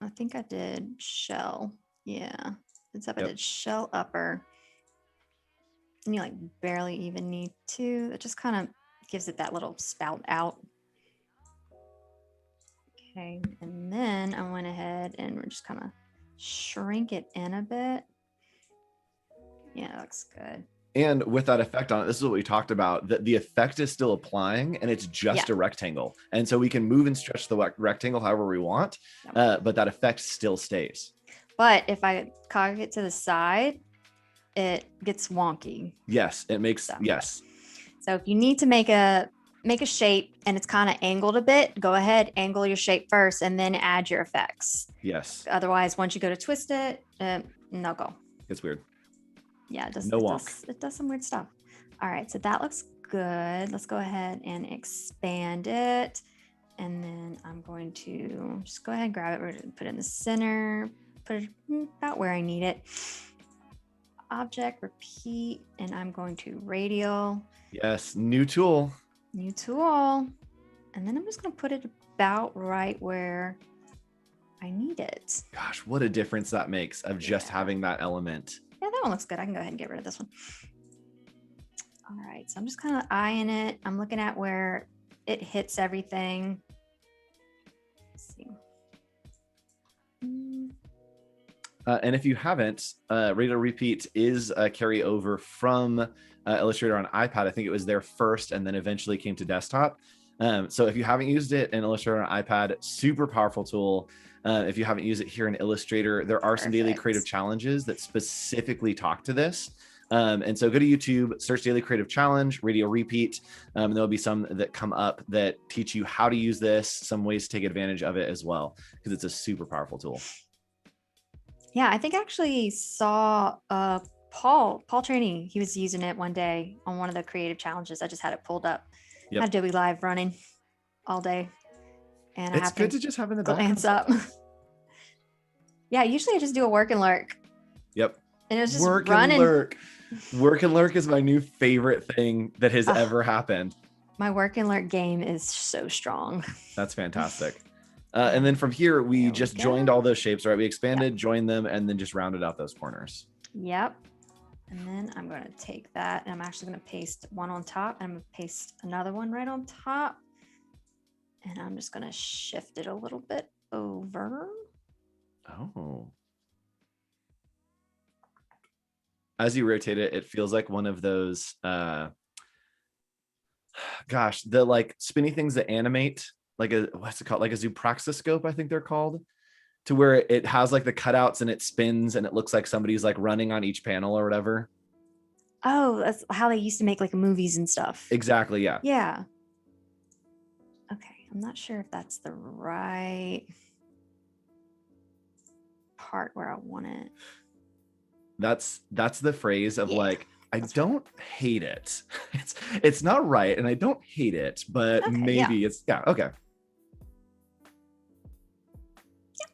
I think I did shell. Yeah, it's up. I did shell upper. And you like barely even need to. It just kind of gives it that little spout out. Okay, and then I went ahead and we're just kind of shrink it in a bit. Yeah, it looks good. And with that effect on it, this is what we talked about, that the effect is still applying and it's just a rectangle. And so we can move and stretch the rectangle however we want, but that effect still stays. But if I cock it to the side, it gets wonky. Yes, it makes, yes. So if you need to make a shape and it's kind of angled a bit, go ahead, angle your shape first and then add your effects. Yes. Otherwise, once you go to twist it, no go. It's weird. Yeah, it does, it does some weird stuff. All right, so that looks good. Let's go ahead and expand it. And then I'm going to just go ahead and grab it. We're going to put it in the center, put it about where I need it. Object, repeat, and I'm going to radial. Yes, new tool. New tool. And then I'm just going to put it about right where I need it. Gosh, what a difference that makes of just having that element. Yeah, that one looks good. I can go ahead and get rid of this one. All right, so I'm just kind of eyeing it. I'm looking at where it hits everything. Let's see. And if you haven't, Radial Repeat is a carryover from Illustrator on iPad. I think it was there first and then eventually came to desktop. So if you haven't used it in Illustrator on iPad, super powerful tool. If you haven't used it here in Illustrator, there are some daily creative challenges that specifically talk to this. And so go to YouTube, search Daily Creative Challenge, Radial Repeat, and there'll be some that come up that teach you how to use this, some ways to take advantage of it as well, because it's a super powerful tool. Yeah, I think I actually saw Paul Trainee. He was using it one day on one of the creative challenges. I just had it pulled up. Had Adobe Live running all day. And it's good to just have in the glance up. Yeah, usually I just do a work and lurk. Yep. And it was just work running. And lurk. Work and lurk is my new favorite thing that has ever happened. My work and lurk game is so strong. That's fantastic. And then from here, we just joined all those shapes, right? We expanded, joined them, and then just rounded out those corners. Yep. And then I'm going to take that and I'm actually going to paste one on top and I'm going to paste another one right on top. And I'm just going to shift it a little bit over. Oh. As you rotate it, it feels like one of those, gosh, the like spinny things that animate, like a, what's it called? Like a zoopraxiscope, I think they're called, to where it has like the cutouts and it spins and it looks like somebody's like running on each panel or whatever. Oh, that's how they used to make like movies and stuff. Exactly. Yeah. Yeah. Okay. I'm not sure if that's the right part where I want it. That's the phrase of like, I don't hate it. It's not right, and I don't hate it, but maybe it's okay. Yeah,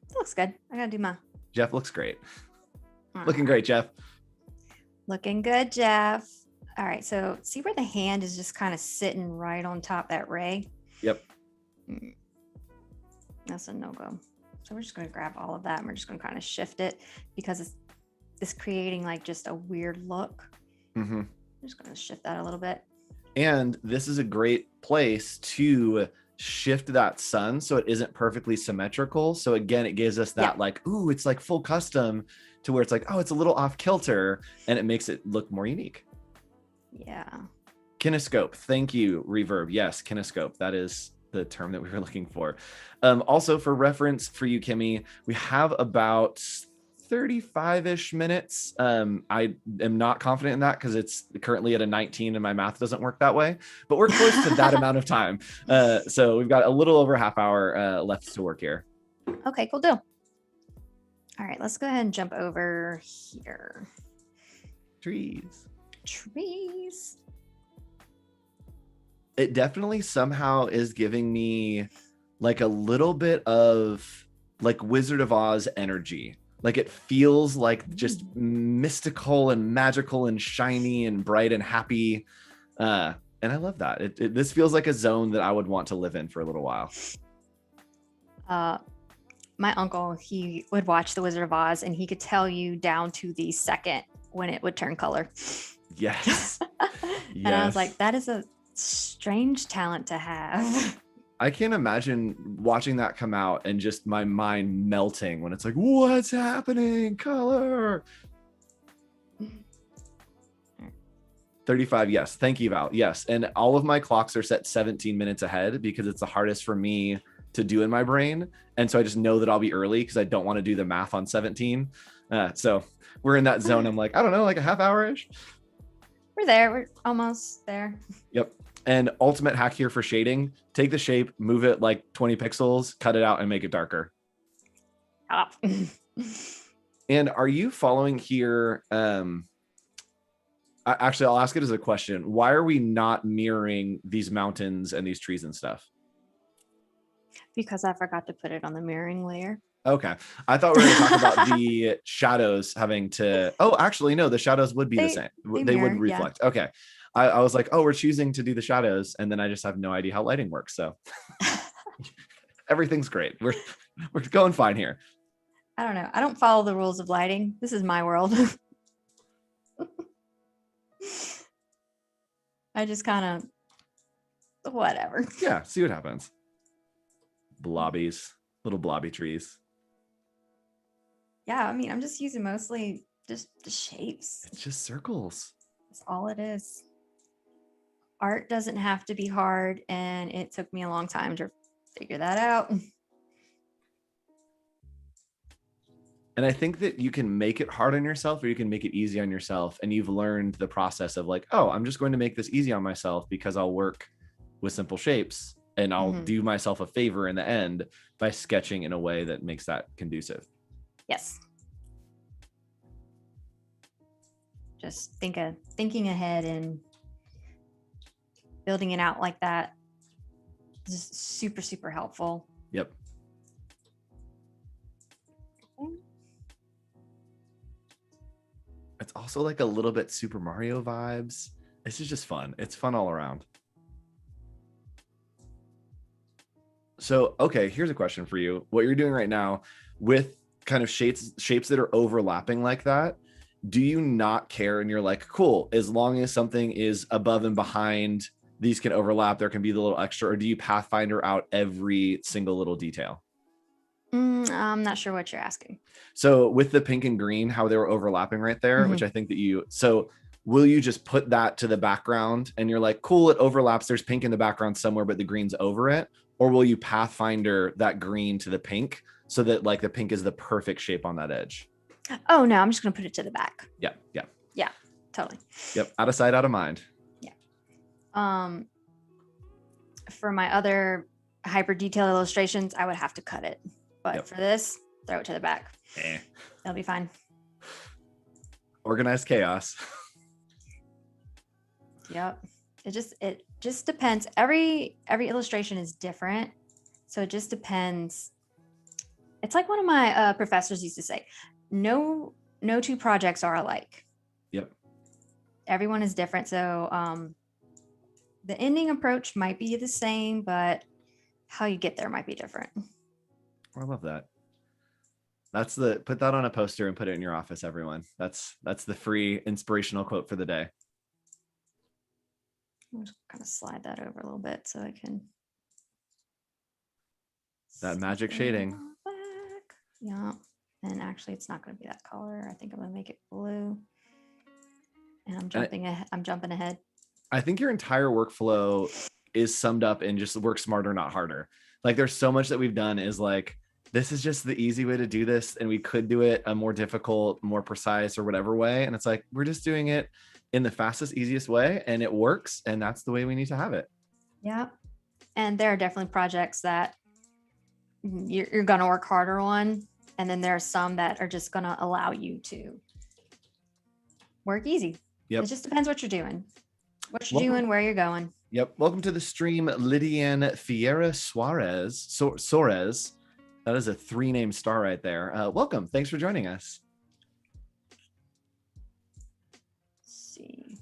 that looks good. I gotta do my. Jeff looks great. Looking great, Jeff. Looking good, Jeff. All right, so see where the hand is just kind of sitting right on top that ray? Yep. That's a no-go. So we're just going to grab all of that and we're just going to kind of shift it because it's creating like just a weird look. I'm just going to shift that a little bit. And this is a great place to shift that sun so it isn't perfectly symmetrical. So again, it gives us that like, ooh, it's like full custom, to where it's like, oh, it's a little off kilter, and it makes it look more unique. Yeah. Kinescope. Thank you, Reverb. Yes, kinescope. That is the term that we were looking for. Also, for reference for you, Kimmie, we have about 35-ish minutes. I am not confident in that because it's currently at a 19 and my math doesn't work that way, but we're close to that amount of time. So we've got a little over a half hour left to work here. Okay, cool deal. All right, let's go ahead and jump over here. Trees. It definitely somehow is giving me like a little bit of like Wizard of Oz energy. Like it feels like just mystical and magical and shiny and bright and happy. And I love that. This feels like a zone that I would want to live in for a little while. My uncle, he would watch The Wizard of Oz and he could tell you down to the second when it would turn color. Yes. And I was like, that is a strange talent to have. I can't imagine watching that come out and just my mind melting when it's like, what's happening? Color. 35. Yes. Thank you, Val. Yes. And all of my clocks are set 17 minutes ahead because it's the hardest for me to do in my brain. And so I just know that I'll be early because I don't want to do the math on 17. So we're in that zone. I'm like, I don't know, like a half hour-ish. We're there. We're almost there. Yep. And ultimate hack here for shading, take the shape, move it like 20 pixels, cut it out and make it darker. And are you following here? Actually, I'll ask it as a question. Why are we not mirroring these mountains and these trees and stuff? Because I forgot to put it on the mirroring layer. Okay. I thought we were going to talk about the shadows having to, oh, actually, no, the shadows would be the same. They would reflect. Yeah. Okay. I was like, oh, we're choosing to do the shadows. And then I just have no idea how lighting works. So everything's great. We're going fine here. I don't know. I don't follow the rules of lighting. This is my world. I just kind of, whatever. Yeah. See what happens. Blobbies, little blobby trees. Yeah. I mean, I'm just using mostly just the shapes. It's just circles. That's all it is. Art doesn't have to be hard, and it took me a long time to figure that out. And I think that you can make it hard on yourself or you can make it easy on yourself. And you've learned the process of like, oh, I'm just going to make this easy on myself because I'll work with simple shapes and I'll do myself a favor in the end by sketching in a way that makes that conducive. Yes. Just thinking ahead and building it out like that is super, super helpful. Yep. It's also like a little bit Super Mario vibes. This is just fun. It's fun all around. So, okay, here's a question for you. What you're doing right now with kind of shapes that are overlapping like that, do you not care? And you're like, cool, as long as something is above and behind, these can overlap, there can be the little extra, or do you Pathfinder out every single little detail? I'm not sure what you're asking. So with the pink and green, how they were overlapping right there, which I think that so will you just put that to the background and you're like, cool, it overlaps, there's pink in the background somewhere, but the green's over it? Or will you Pathfinder that green to the pink so that like the pink is the perfect shape on that edge? Oh no, I'm just going to put it to the back. Yeah. Yeah, totally. Yep. Out of sight, out of mind. Yeah. For my other hyper detailed illustrations, I would have to cut it. But for this, throw it to the back. Eh. It'll be fine. Organized chaos. Yep. It just depends. Every illustration is different. So it just depends. It's like one of my professors used to say, no two projects are alike. Yep. Everyone is different. So the ending approach might be the same, but how you get there might be different. I love that. Put that on a poster and put it in your office, everyone. That's the free inspirational quote for the day. I'll just kind of slide that over a little bit so I can. That magic shading. Back. Yeah. And actually it's not going to be that color. I think I'm going to make it blue. And I'm jumping ahead. I think your entire workflow is summed up in just work smarter, not harder. Like there's so much that we've done is like, this is just the easy way to do this. And we could do it a more difficult, more precise or whatever way. And it's like, we're just doing it in the fastest, easiest way. And it works. And that's the way we need to have it. Yeah. And there are definitely projects that you're going to work harder on. And then there are some that are just going to allow you to work easy. Yep. It just depends what you're doing. What you're doing, where you're going. Yep. Welcome to the stream, Lydian Fiera Soares. That is a 3-name star right there. Welcome. Thanks for joining us. Let's see.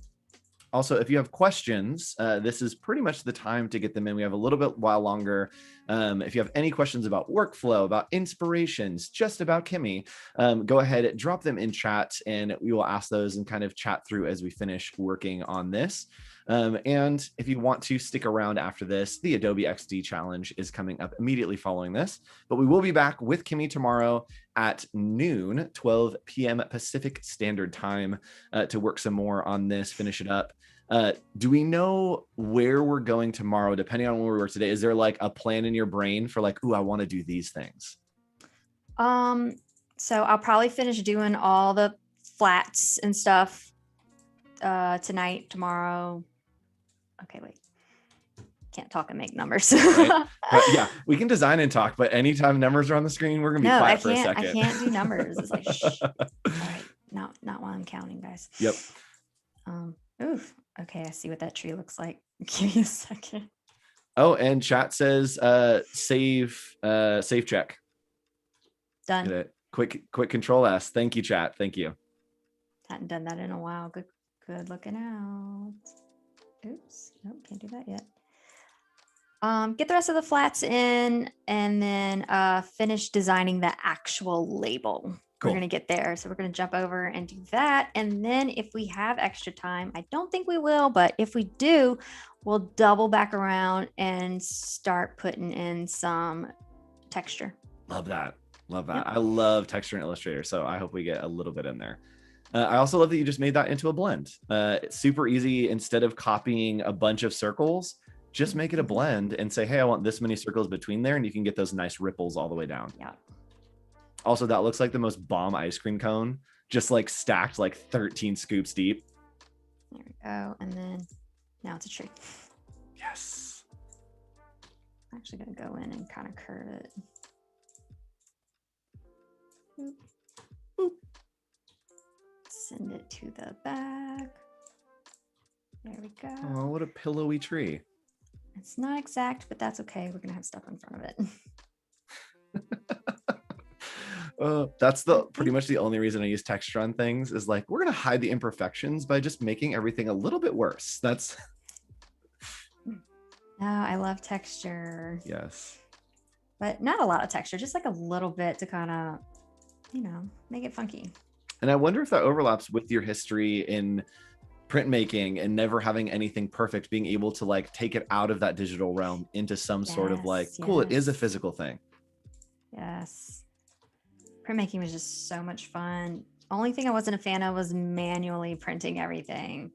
Also, if you have questions, this is pretty much the time to get them in. We have a little bit while longer. If you have any questions about workflow, about inspirations, just about Kimmie, go ahead, drop them in chat, and we will ask those and kind of chat through as we finish working on this. And if you want to stick around after this, the Adobe XD challenge is coming up immediately following this. But we will be back with Kimmie tomorrow at noon, 12 p.m. Pacific Standard Time, to work some more on this, finish it up. Do we know where we're going tomorrow, depending on where we were today? Is there like a plan in your brain for like, ooh, I want to do these things? So I'll probably finish doing all the flats and stuff tonight, tomorrow. Okay, wait. Can't talk and make numbers. Right? Yeah, we can design and talk, but anytime numbers are on the screen, we're gonna be quiet for a second. I can't do numbers. It's like, shh. All right, not while I'm counting, guys. Yep. Oof. Okay, I see what that tree looks like. Give me a second. Oh, and chat says save check. Done. Get it. Quick control S. Thank you, chat. Thank you. Hadn't done that in a while. Good looking out. Oops. Nope, can't do that yet. Get the rest of the flats in and then finish designing the actual label. Cool. We're going to get there. So we're going to jump over and do that. And then if we have extra time, I don't think we will, but if we do, we'll double back around and start putting in some texture. Love that. Love that. Yep. I love texture in Illustrator. So I hope we get a little bit in there. I also love that you just made that into a blend. It's super easy. Instead of copying a bunch of circles, just make it a blend and say, hey, I want this many circles between there. And you can get those nice ripples all the way down. Yeah. Also, that looks like the most bomb ice cream cone, just like stacked like 13 scoops deep. There we go. And then now it's a tree. Yes. I'm actually going to go in and kind of curve it. Boop. Boop. Send it to the back. There we go. Oh, what a pillowy tree. It's not exact, but that's okay. We're going to have stuff in front of it. That's pretty much the only reason I use texture on things is like, we're going to hide the imperfections by just making everything a little bit worse. That's. No, I love texture. Yes. But not a lot of texture, just like a little bit to kind of, make it funky. And I wonder if that overlaps with your history in printmaking and never having anything perfect, being able to like take it out of that digital realm into some sort of like, cool, it is a physical thing. Yes. Printmaking was just so much fun. Only thing I wasn't a fan of was manually printing everything.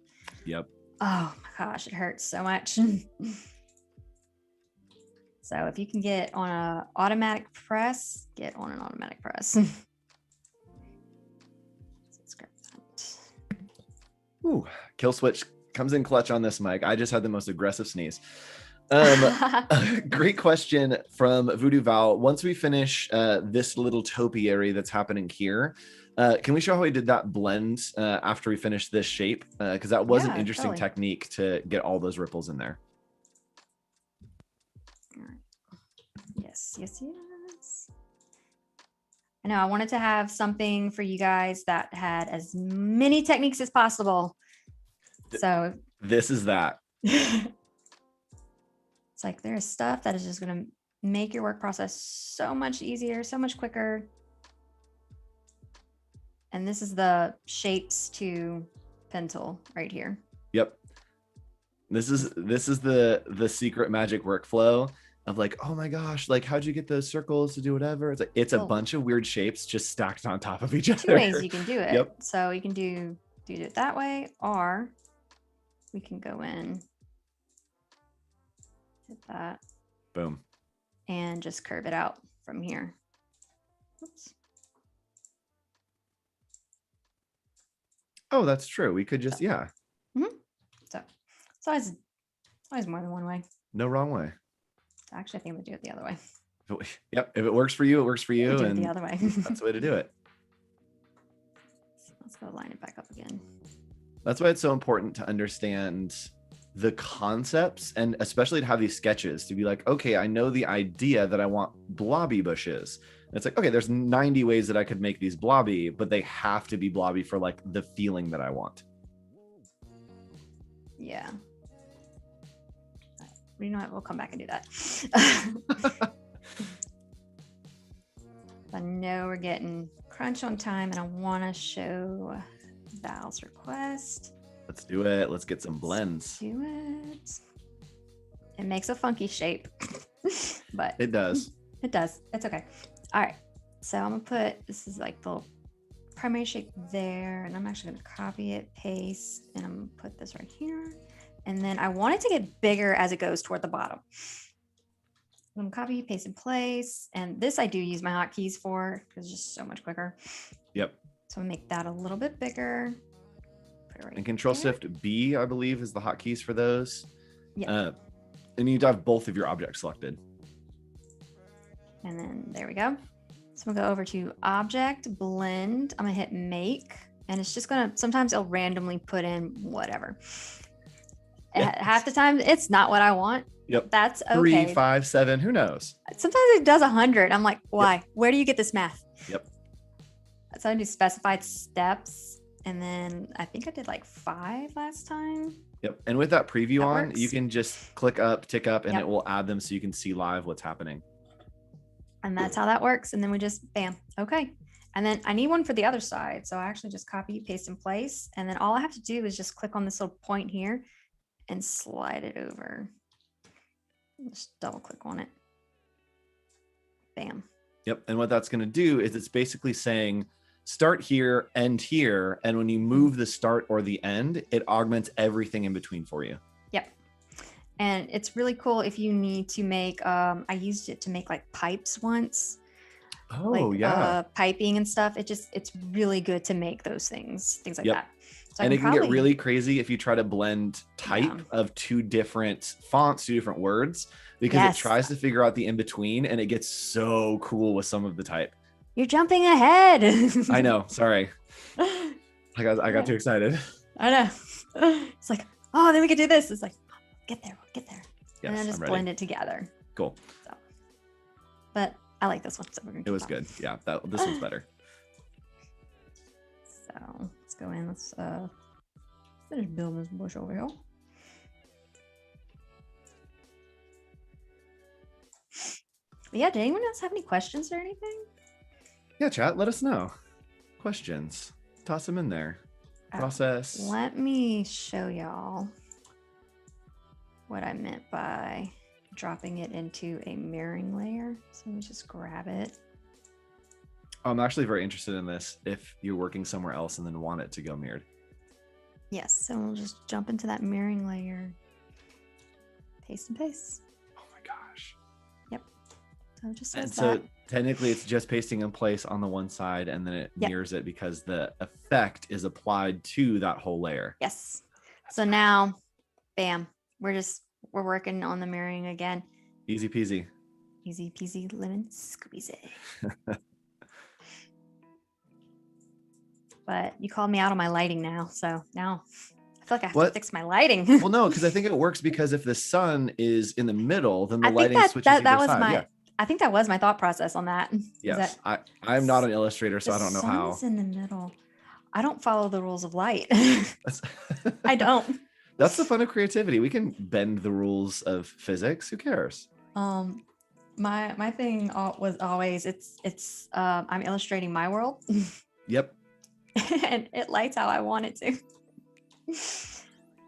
Yep. Oh my gosh, it hurts so much. So if you can get on an automatic press, get on an automatic press. Ooh, kill switch comes in clutch on this mic. I just had the most aggressive sneeze. Great question from Voodoo Val. Once we finish this little topiary that's happening here, can we show how we did that blend after we finish this shape? Because that was an Yeah, interesting totally. technique to get all those ripples in there. Yes, yes, yes. I know I wanted to have something for you guys that had as many techniques as possible. So this is that. it's like there's stuff that is just going to make your work process so much easier, so much quicker. And this is the shapes to pen tool right here. Yep. This is the secret magic workflow of like, oh my gosh, like how'd you get those circles to do whatever? It's like it's a bunch of weird shapes just stacked on top of each other. Two ways you can do it. Yep. So you can do it that way, or we can go in, hit that, boom, and just curve it out from here. Oops. Oh, that's true. We could just, yeah. Mm-hmm. So it's always more than one way. No wrong way. Actually, I think I'm gonna do it the other way. Yep. If it works for you, it works for you. Do and it the other way. That's the way to do it. Let's go line it back up again. That's why it's so important to understand the concepts, and especially to have these sketches to be like, okay, I know the idea that I want blobby bushes. And it's like, okay, there's 90 ways that I could make these blobby, but they have to be blobby for like the feeling that I want. Yeah. You know what? We'll come back and do that. I know we're getting crunch on time, and I want to show Val's request. Let's do it. Let's get some blends. Let's do it. It makes a funky shape, but it does. It does. It's okay. All right. So I'm gonna put, this is like the primary shape there, and I'm actually gonna copy it, paste, and I'm gonna put this right here. And then I want it to get bigger as it goes toward the bottom. I'm gonna copy, paste in place. And this I do use my hotkeys for because it's just so much quicker. Yep. So I'll make that a little bit bigger. Put it right and Control there. Shift B, I believe, is the hotkeys for those. Yeah. And you need to have both of your objects selected. And then there we go. So we'll go over to Object, Blend. I'm gonna hit Make, and it's just gonna, sometimes it'll randomly put in whatever. Half the time, it's not what I want. Yep. That's okay. 3, 5, 7, who knows? Sometimes it does 100. I'm like, why? Yep. Where do you get this math? Yep. So I do specified steps, and then I think I did like 5 last time. Yep. And with that preview that on, works. you can just click up, tick up, and Yep. it will add them so you can see live what's happening. And that's how that works. And then we just, bam, okay. And then I need one for the other side. So I actually just copy, paste in place. And then all I have to do is just click on this little point here and slide it over. Just double click on it. Bam. Yep. And what that's going to do is it's basically saying start here, end here. And when you move the start or the end, it augments everything in between for you. Yep. And it's really cool if you need to make, I used it to make like pipes once. Oh, like, yeah. Piping and stuff. It's really good to make those things like Yep. that. So And it can get really crazy if you try to blend type of 2 different fonts, 2 different words, because it tries to figure out the in-between, and it gets so cool with some of the type. You're jumping ahead. I know. Sorry. I got too excited. I know. It's like, oh, then we could do this. It's like, get there, we'll get there. Yes, and then just blend it together. Cool. So, but I like this one. So we're gonna it was good. Yeah, this one's better. So let's go in. Let's finish building this bush over here. But yeah, did anyone else have any questions or anything? Yeah, chat. Let us know. Questions. Toss them in there. Process. Let me show y'all what I meant by dropping it into a mirroring layer. So let me just grab it. I'm actually very interested in this if you're working somewhere else and then want it to go mirrored. Yes, so we'll just jump into that mirroring layer. Paste and paste. Oh my gosh. Yep. So it just says and so technically it's just pasting in place on the one side, and then it mirrors it because the effect is applied to that whole layer. Yes. So now, bam, we're just we're working on the mirroring again. Easy peasy. Easy peasy lemon squeezy. But you called me out on my lighting now, so now I feel like I have to fix my lighting. Well, no, because I think it works because if the sun is in the middle, then the lighting switches that either was side. I think that was my thought process on that. Yes, I'm not an illustrator, so I don't know how. The sun is in the middle. I don't follow the rules of light. I don't. That's the fun of creativity. We can bend the rules of physics. Who cares? My thing was always it's I'm illustrating my world. Yep. And it lights how I want it to.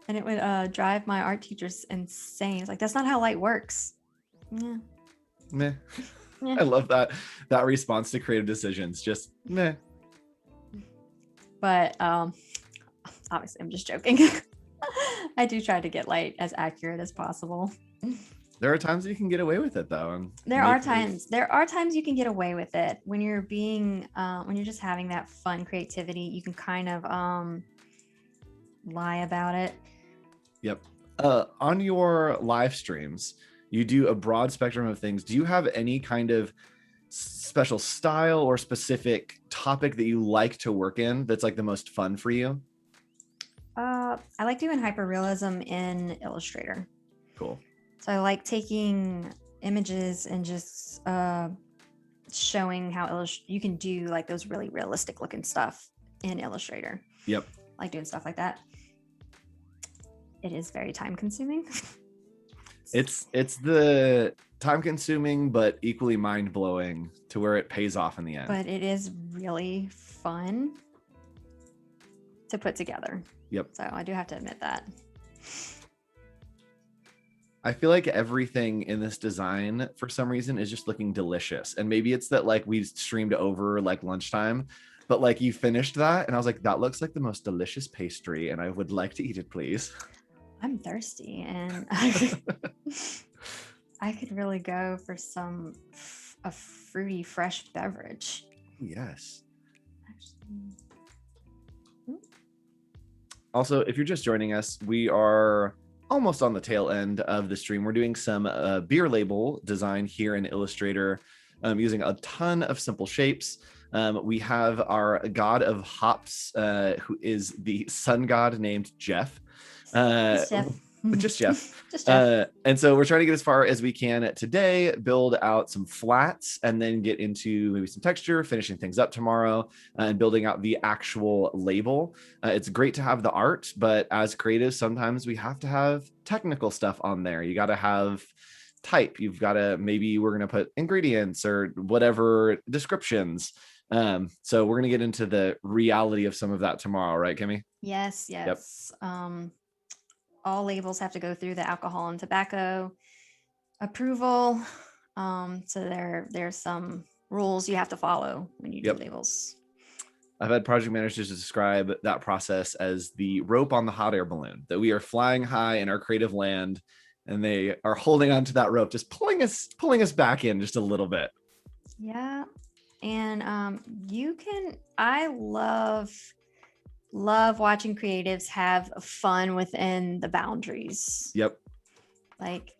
And it would drive my art teachers insane. It's like, that's not how light works. Yeah. Meh. Yeah. I love that response to creative decisions. Just meh. But obviously I'm just joking. I do try to get light as accurate as possible. There are times you can get away with it though. And there are times you can get away with it when you're being when you're just having that fun creativity. You can kind of lie about it. Yep. On your live streams, you do a broad spectrum of things. Do you have any kind of special style or specific topic that you like to work in that's like the most fun for you? I like doing hyperrealism in Illustrator. Cool. So I like taking images and just showing how you can do like those really realistic looking stuff in Illustrator. Yep. Like doing stuff like that. It is very time consuming. It's the time consuming, but equally mind blowing to where it pays off in the end. But it is really fun to put together. Yep. So I do have to admit that. I feel like everything in this design for some reason is just looking delicious. And maybe it's that like we streamed over like lunchtime, but like you finished that and I was like, that looks like the most delicious pastry and I would like to eat it, please. I'm thirsty and I could really go for a fruity fresh beverage. Yes. Also, if you're just joining us, we are almost on the tail end of the stream. We're doing some beer label design here in Illustrator using a ton of simple shapes. We have our god of hops, who is the sun god named Jeff. Jeff. Just Jeff. Just Jeff. And so we're trying to get as far as we can today, build out some flats, and then get into maybe some texture, finishing things up tomorrow, and building out the actual label. It's great to have the art, but as creatives, sometimes we have to have technical stuff on there. You got to have type. You've got to, maybe we're going to put ingredients or whatever descriptions. So we're going to get into the reality of some of that tomorrow, right, Kimmie? Yes. Yep. All labels have to go through the alcohol and tobacco approval. So there's some rules you have to follow when you do labels. I've had project managers describe that process as the rope on the hot air balloon, that we are flying high in our creative land and they are holding onto that rope, just pulling us back in just a little bit. Yeah. And I love watching creatives have fun within the boundaries. Yep. Like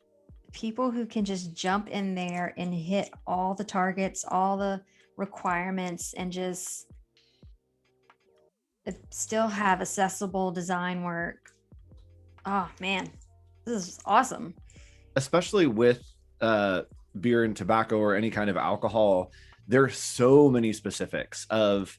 people who can just jump in there and hit all the targets, all the requirements, and just still have accessible design work. Oh man, this is awesome. Especially with beer and tobacco or any kind of alcohol, there are so many specifics of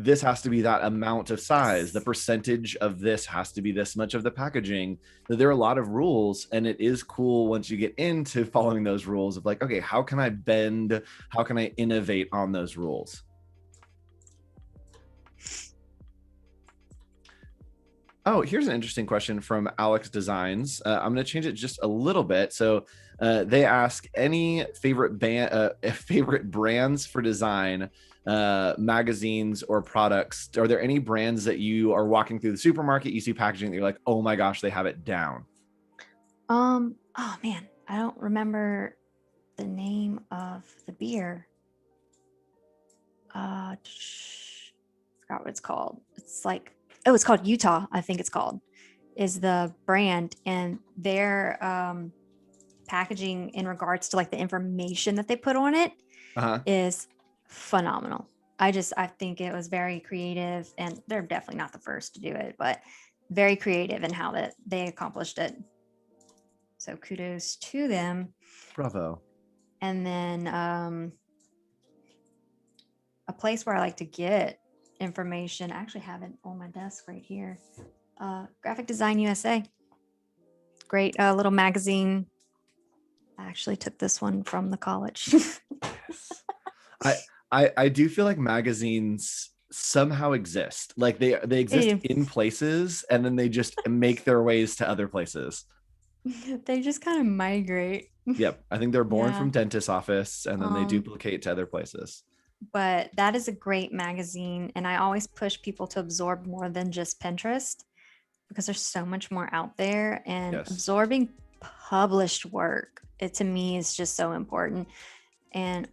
this has to be that amount of size, the percentage of this has to be this much of the packaging, that there are a lot of rules. And it is cool once you get into following those rules of like, okay, how can I bend? How can I innovate on those rules? Oh, here's an interesting question from Alex Designs. I'm going to change it just a little bit. So they ask any favorite brands for design, magazines or products. Are there any brands that you are walking through the supermarket, you see packaging that you're like, oh my gosh, they have it down? Oh man, I don't remember the name of the beer. Forgot what it's called. It's like, it's called Utah, I think it's called. is the brand, and their packaging in regards to like the information that they put on it is phenomenal. I think it was very creative, and they're definitely not the first to do it, but very creative in how that they accomplished it. So kudos to them. Bravo. And then a place where I like to get information, I actually have it on my desk right here. Graphic Design USA. Great little magazine. I actually took this one from the college. Yes. I do feel like magazines somehow exist. Like they exist in places, and then they just make their ways to other places. They just kind of migrate. Yep. I think they're born from dentist's office, and then they duplicate to other places. But that is a great magazine. And I always push people to absorb more than just Pinterest, because there's so much more out there, and absorbing published work, it to me is just so important. And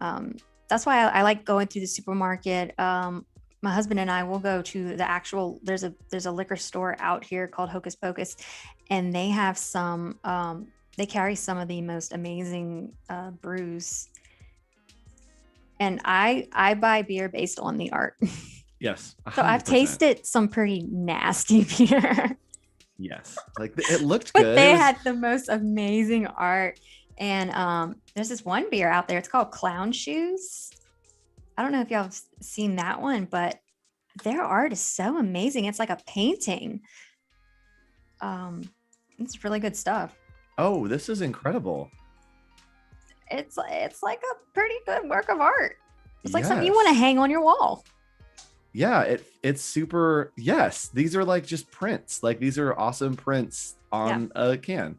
that's why I like going through the supermarket. My husband and I will go to the actual, there's a liquor store out here called Hocus Pocus, and they have some, they carry some of the most amazing brews. And I buy beer based on the art. Yes. 100%. So I've tasted some pretty nasty beer. Yes. Like it looked but good. They had the most amazing art. And there's this one beer out there. It's called Clown Shoes. I don't know if y'all have seen that one, but their art is so amazing. It's like a painting. It's really good stuff. Oh, this is incredible. It's like a pretty good work of art. It's like something you want to hang on your wall. Yeah, it's super. Yes, these are like just prints. Like these are awesome prints on a can.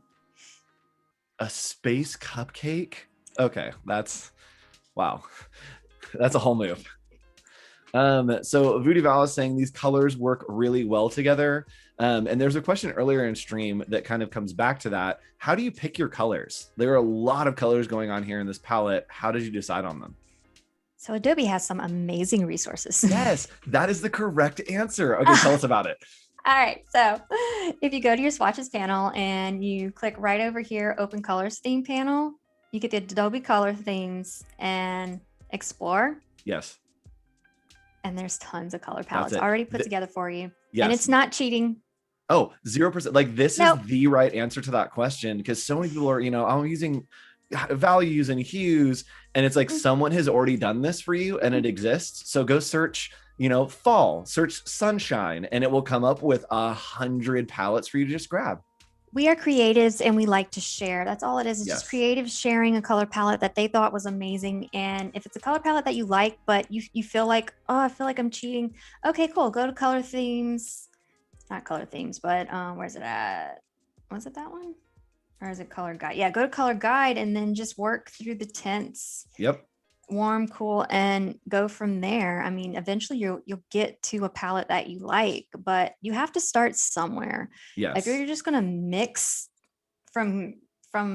A space cupcake. Okay, that's wow. That's a whole move. So Voodoo Val is saying these colors work really well together. And there's a question earlier in stream that kind of comes back to that. How do you pick your colors? There are a lot of colors going on here in this palette. How did you decide on them? So Adobe has some amazing resources. Yes, that is the correct answer. Okay, tell us about it. All right, so if you go to your swatches panel and you click right over here, open colors theme panel, you get the Adobe color themes and explore. Yes. And there's tons of color palettes already put together for you. Yes. And it's not cheating. Oh, 0%. Like this is the right answer to that question, because so many people are, I'm using values and hues, and it's like someone has already done this for you and it exists. So go search, fall, search sunshine, and it will come up with 100 palettes for you to just grab. We are creatives and we like to share. That's all it is. It's just creatives sharing a color palette that they thought was amazing. And if it's a color palette that you like, but you feel like, oh, I feel like I'm cheating. Okay, cool. Go to color themes. Not color themes, but where's it at? Was it that one? Or is it color guide? Yeah, go to color guide and then just work through the tints. Yep. Warm, cool, and go from there. I mean, eventually you'll get to a palette that you like, but you have to start somewhere. Yes. If you're just gonna mix from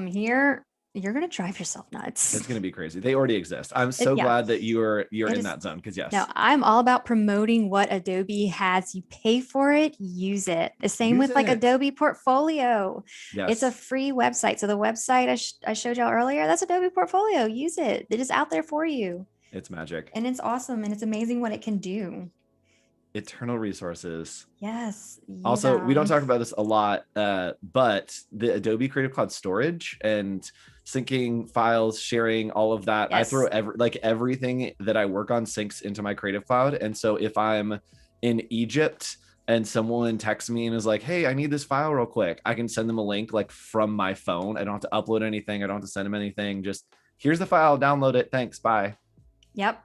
here, you're gonna drive yourself nuts. It's gonna be crazy. They already exist. I'm so glad that you're in that zone, because yes. No, I'm all about promoting what Adobe has. You pay for it, use it. The same with like Adobe Portfolio. Yes. It's a free website. So the website I showed y'all earlier, that's Adobe Portfolio. Use it. It is out there for you. It's magic. And it's awesome. And it's amazing what it can do. Eternal resources. Yes. Also, we don't talk about this a lot, but the Adobe Creative Cloud storage and syncing files, sharing all of that. I throw everything that I work on syncs into my Creative Cloud. And so if I'm in Egypt and someone texts me and is like, hey, I need this file real quick, I can send them a link like from my phone. I don't have to upload anything. I don't have to send them anything. Just here's the file, download it. Thanks. Bye. Yep.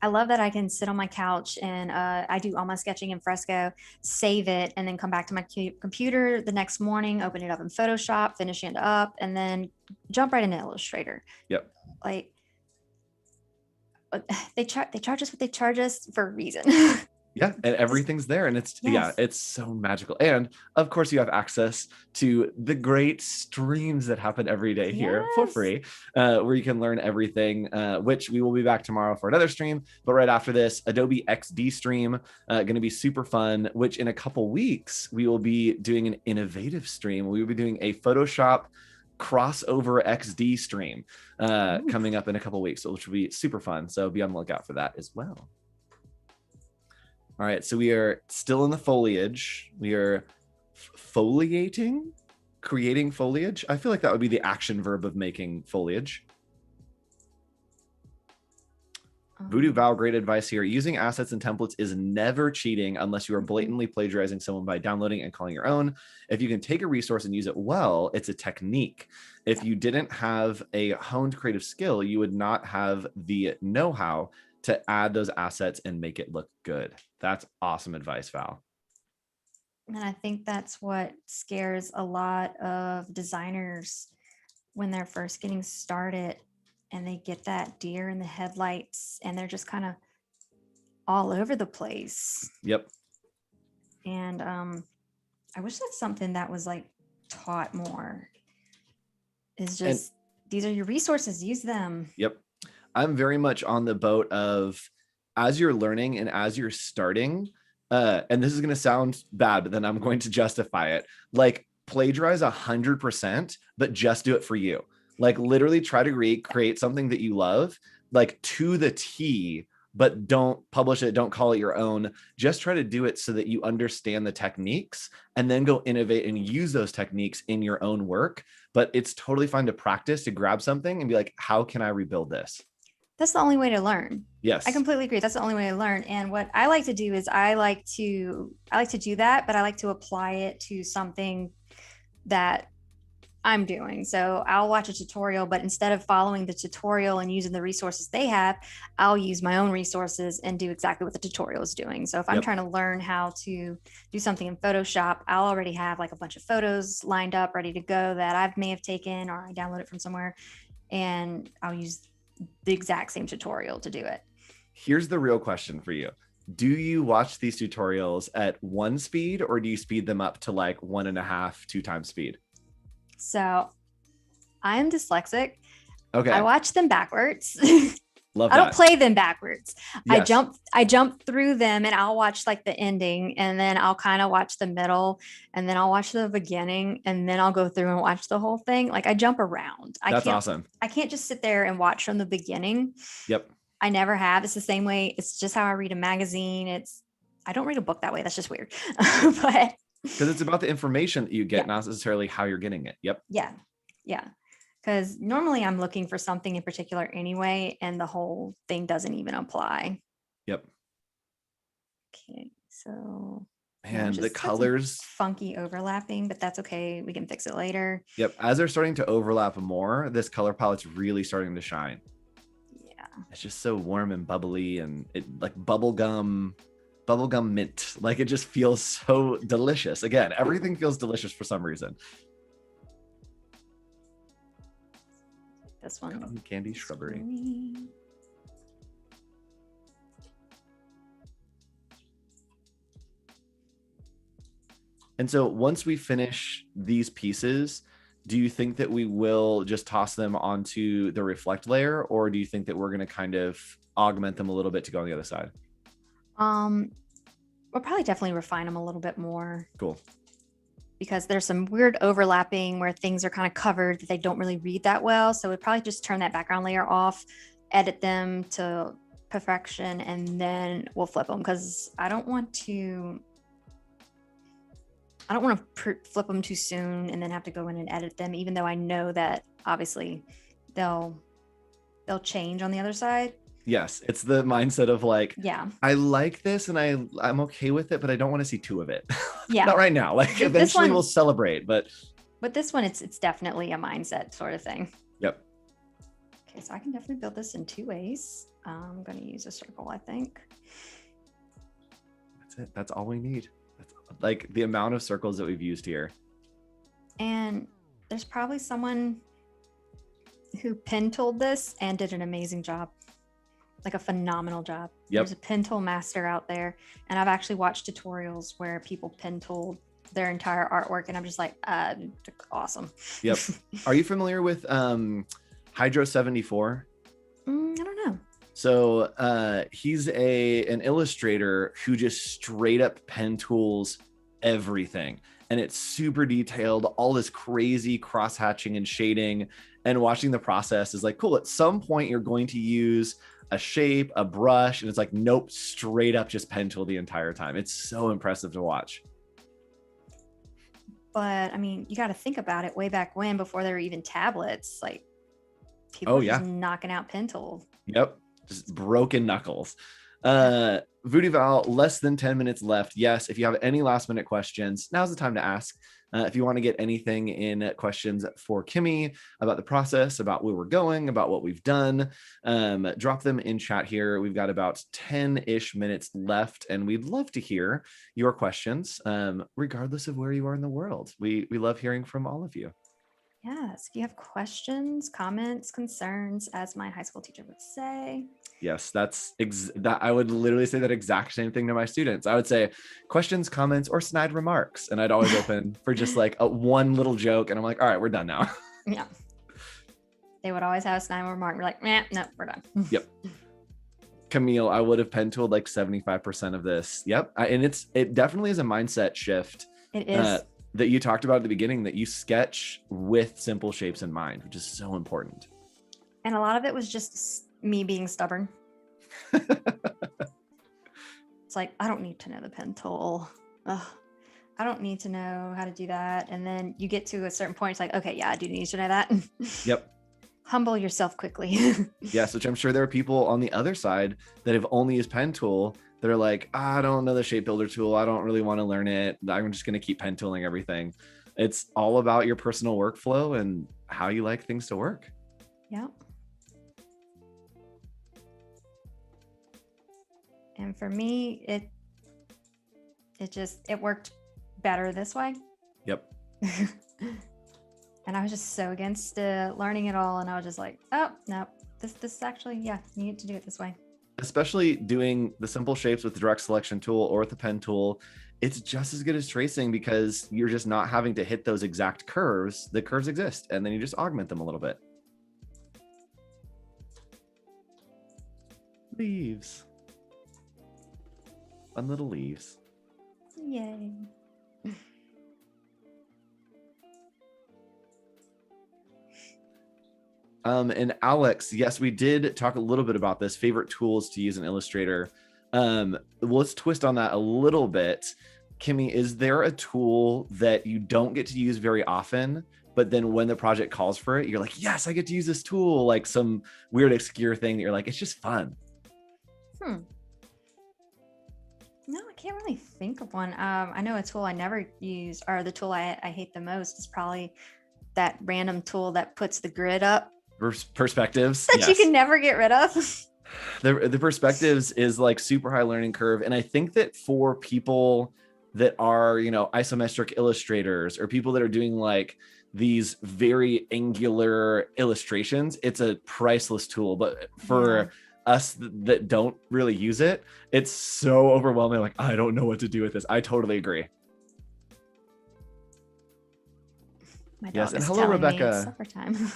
I love that I can sit on my couch and I do all my sketching in Fresco, save it, and then come back to my computer the next morning, open it up in Photoshop, finish it up, and then jump right into Illustrator. Yep. Like they charge us what they charge us for a reason. Yeah, and everything's there, and it's Yes. it's so magical. And of course, you have access to the great streams that happen every day here for Yes. free, where you can learn everything. Which we will be back tomorrow for another stream, but right after this, Adobe XD stream, going to be super fun. Which in a couple weeks we will be doing an innovative stream. We will be doing a Photoshop crossover XD stream coming up in a couple weeks, which will be super fun. So be on the lookout for that as well. All right, so we are still in the foliage. We are foliating, creating foliage. I feel like that would be the action verb of making foliage. Voodoo Val, great advice here. Using assets and templates is never cheating unless you are blatantly plagiarizing someone by downloading and calling your own. If you can take a resource and use it well, it's a technique. If you didn't have a honed creative skill, you would not have the know-how to add those assets and make it look good. That's awesome advice, Val. And I think that's what scares a lot of designers when they're first getting started and they get that deer in the headlights and they're just kind of all over the place. Yep. And I wish that's something that was like taught more. Is just these are your resources, use them. Yep. I'm very much on the boat of as you're learning and as you're starting, and this is going to sound bad, but then I'm going to justify it. Like plagiarize 100%, but just do it for you. Like literally try to recreate something that you love, like to the T, but don't publish it. Don't call it your own. Just try to do it so that you understand the techniques and then go innovate and use those techniques in your own work. But it's totally fine to practice, to grab something and be like, how can I rebuild this? That's the only way to learn. Yes. I completely agree. That's the only way to learn. And what I like to do is I like to do that, but I like to apply it to something that I'm doing. So I'll watch a tutorial, but instead of following the tutorial and using the resources they have, I'll use my own resources and do exactly what the tutorial is doing. So if I'm trying to learn how to do something in Photoshop, I'll already have like a bunch of photos lined up, ready to go that I may have taken or I download it from somewhere, and I'll use the exact same tutorial to do it. Here's the real question for you. Do you watch these tutorials at 1 speed or do you speed them up to like 1.5, 2 times speed? So I'm dyslexic. Okay. I watch them backwards. Love that. I don't play them backwards. Yes. I jump through them and I'll watch like the ending and then I'll kind of watch the middle and then I'll watch the beginning and then I'll go through and watch the whole thing. Like I jump around. That's awesome. I can't just sit there and watch from the beginning. Yep. I never have. It's the same way. It's just how I read a magazine. I don't read a book that way. That's just weird. But because it's about the information that you get, not necessarily how you're getting it. Yep. Yeah. Yeah. Because normally I'm looking for something in particular anyway, and the whole thing doesn't even apply. Yep. Okay. So. And the colors. Funky overlapping, but that's okay. We can fix it later. Yep. As they're starting to overlap more, this color palette's really starting to shine. Yeah. It's just so warm and bubbly and it like bubblegum mint. Like it just feels so delicious. Again, everything feels delicious for some reason. This one. Cotton candy shrubbery. And so once we finish these pieces, do you think that we will just toss them onto the reflect layer, or do you think that we're going to kind of augment them a little bit to go on the other side? We'll probably definitely refine them a little bit more. Cool. Because there's some weird overlapping where things are kind of covered that they don't really read that well. So we'd probably just turn that background layer off, edit them to perfection, and then we'll flip them because I don't want to flip them too soon and then have to go in and edit them, even though I know that obviously they'll change on the other side. Yes, it's the mindset of like, yeah, I like this and I'm okay with it, but I don't want to see 2 of it. Yeah. Not right now. Like eventually we'll celebrate, but this one, it's definitely a mindset sort of thing. Yep. Okay, so I can definitely build this in 2 ways. I'm going to use a circle, I think. That's it. That's all we need. That's like the amount of circles that we've used here. And there's probably someone who pen tooled this and did an amazing job. like a phenomenal job. Yep. There's a pen tool master out there, and I've actually watched tutorials where people pen tool their entire artwork, and I'm just like, awesome. Yep. Are you familiar with Hydro 74? I don't know. So he's an illustrator who just straight up pen tools everything, and it's super detailed, all this crazy cross hatching and shading, and watching the process is like, cool. At some point you're going to use a shape, a brush, and it's like, nope, straight up just pen tool the entire time. It's so impressive to watch. But I mean, you got to think about it. Way back when, before there were even tablets, like people were just knocking out pen tool. Yep, just broken knuckles. Voodoo Val, less than 10 minutes left. Yes, if you have any last minute questions, now's the time to ask. If you want to get anything in questions for Kimmie about the process, about where we're going, about what we've done, drop them in chat here. We've got about 10-ish minutes left, and we'd love to hear your questions, regardless of where you are in the world. We love hearing from all of you. Yes, if you have questions, comments, concerns, as my high school teacher would say. Yes, that I would literally say that exact same thing to my students. I would say questions, comments, or snide remarks. And I'd always open for just like one little joke. And I'm like, all right, we're done now. Yeah. They would always have a snide remark. We're like, no, we're done. Yep. Camille, I would have pen tooled like 75% of this. Yep. And it definitely is a mindset shift. It is. That you talked about at the beginning, that you sketch with simple shapes in mind, which is so important. And a lot of it was just me being stubborn. It's like, I don't need to know the pen tool. Ugh, I don't need to know how to do that. And then you get to a certain point, it's like, okay, yeah, I do need to know that. Yep. Humble yourself quickly. Yes, which I'm sure there are people on the other side that have only used pen tool that are like, I don't know the shape builder tool. I don't really want to learn it. I'm just going to keep pen tooling everything. It's all about your personal workflow and how you like things to work. Yeah. And for me, it worked better this way. Yep. And I was just so against learning it all. And I was just like, oh, no, this actually, yeah, you need to do it this way. Especially doing the simple shapes with the direct selection tool or with the pen tool, it's just as good as tracing because you're just not having to hit those exact curves. The curves exist, and then you just augment them a little bit. Leaves. Fun little leaves. Yay. And Alex, yes, we did talk a little bit about this, favorite tools to use in Illustrator. Let's twist on that a little bit. Kimmie, is there a tool that you don't get to use very often, but then when the project calls for it, you're like, yes, I get to use this tool, like some weird obscure thing that you're like, it's just fun? No, I can't really think of one. I know a tool I never use, or the tool I hate the most is probably that random tool that puts the grid up. Perspectives that you can never get rid of. The perspectives is like super high learning curve. And I think that for people that are, isometric illustrators or people that are doing like these very angular illustrations, it's a priceless tool. But for us that don't really use it, it's so overwhelming. Like, I don't know what to do with this. I totally agree. My dog yes, and is hello, Rebecca. Supper time.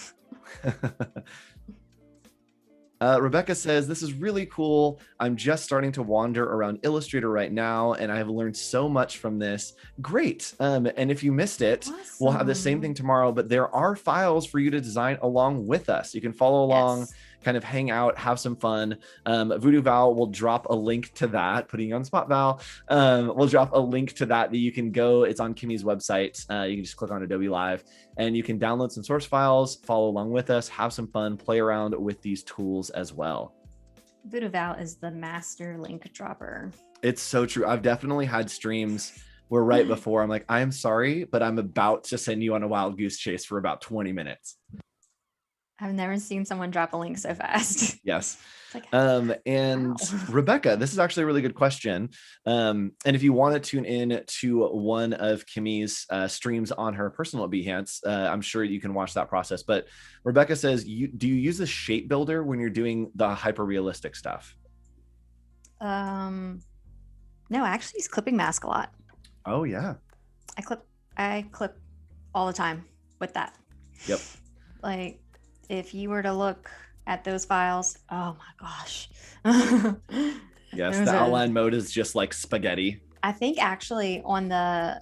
Rebecca says, this is really cool. I'm just starting to wander around Illustrator right now, and I have learned so much from this. Great. And if you missed it, we'll have the same thing tomorrow, but there are files for you to design along with us. You can follow along, kind of hang out, have some fun. Voodoo Val will drop a link to that, putting you on the spot, Val. We'll drop a link to that you can go. It's on Kimmie's website. You can just click on Adobe Live and you can download some source files, follow along with us, have some fun, play around with these tools as well. Voodoo Val is the master link dropper. It's so true. I've definitely had streams where right before I'm like, I'm sorry, but I'm about to send you on a wild goose chase for about 20 minutes. I've never seen someone drop a link so fast. Yes. It's like, And wow. Rebecca, this is actually a really good question. And if you want to tune in to one of Kimmie's streams on her personal Behance, I'm sure you can watch that process. But Rebecca says, do you use a shape builder when you're doing the hyper realistic stuff? No, I actually use clipping mask a lot. Oh yeah. I clip all the time with that. Yep. Like if you were to look at those files, oh my gosh. Yes, the outline mode is just like spaghetti. I think actually on the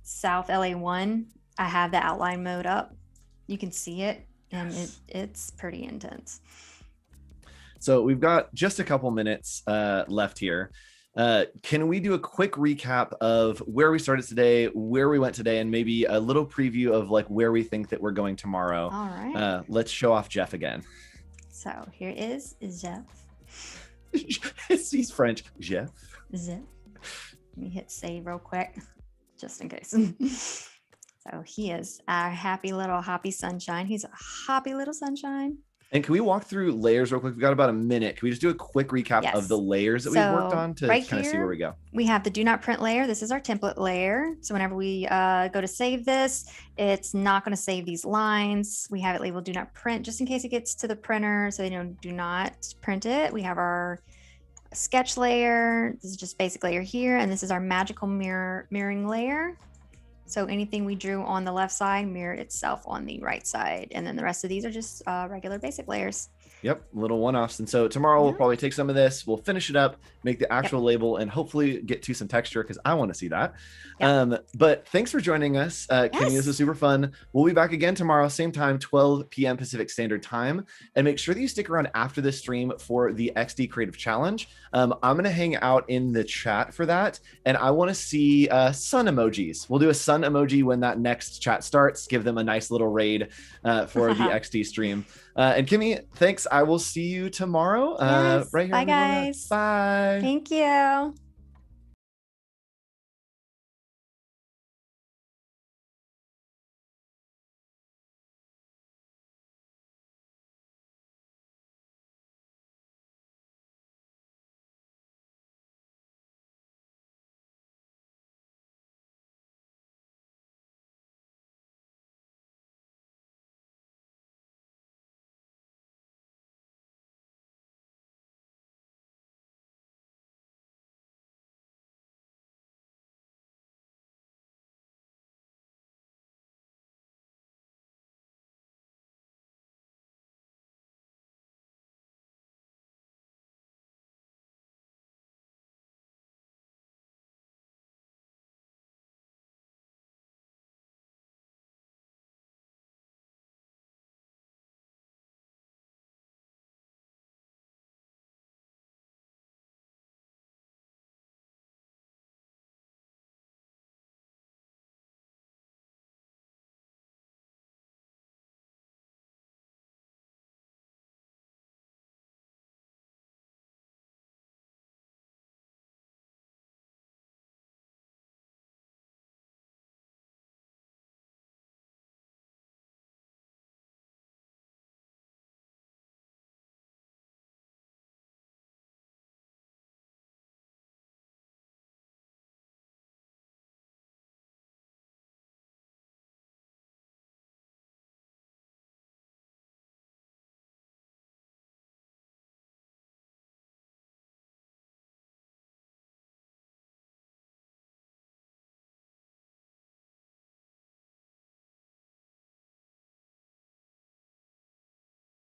South LA one, I have the outline mode up. You can see it, and it's pretty intense. So we've got just a couple minutes left here. Can we do a quick recap of where we started today, where we went today, and maybe a little preview of like where we think that we're going tomorrow? All right. Let's show off Jeff again. So here is Jeff. He's French. Jeff. Let me hit save real quick, just in case. So he is our happy little hoppy sunshine. He's a hoppy little sunshine. And can we walk through layers real quick? We've got about a minute. Can we just do a quick recap of the layers that we've worked on to kind of see where we go? We have the do not print layer. This is our template layer. So whenever we go to save this, it's not going to save these lines. We have it labeled do not print just in case it gets to the printer. So do not print it. We have our sketch layer. This is just basic layer here. And this is our magical mirroring layer. So anything we drew on the left side mirrored itself on the right side. And then the rest of these are just regular basic layers. Yep, little one-offs. And so tomorrow we'll probably take some of this, we'll finish it up, make the actual label, and hopefully get to some texture because I want to see that. But thanks for joining us, Kimmie. This was super fun. We'll be back again tomorrow, same time, 12 p.m. Pacific Standard Time. And make sure that you stick around after this stream for the XD Creative Challenge. I'm going to hang out in the chat for that. And I want to see sun emojis. We'll do a sun emoji when that next chat starts. Give them a nice little raid for the XD stream. And Kimmie, thanks. I will see you tomorrow. Right here. Bye, guys. Bye. Thank you.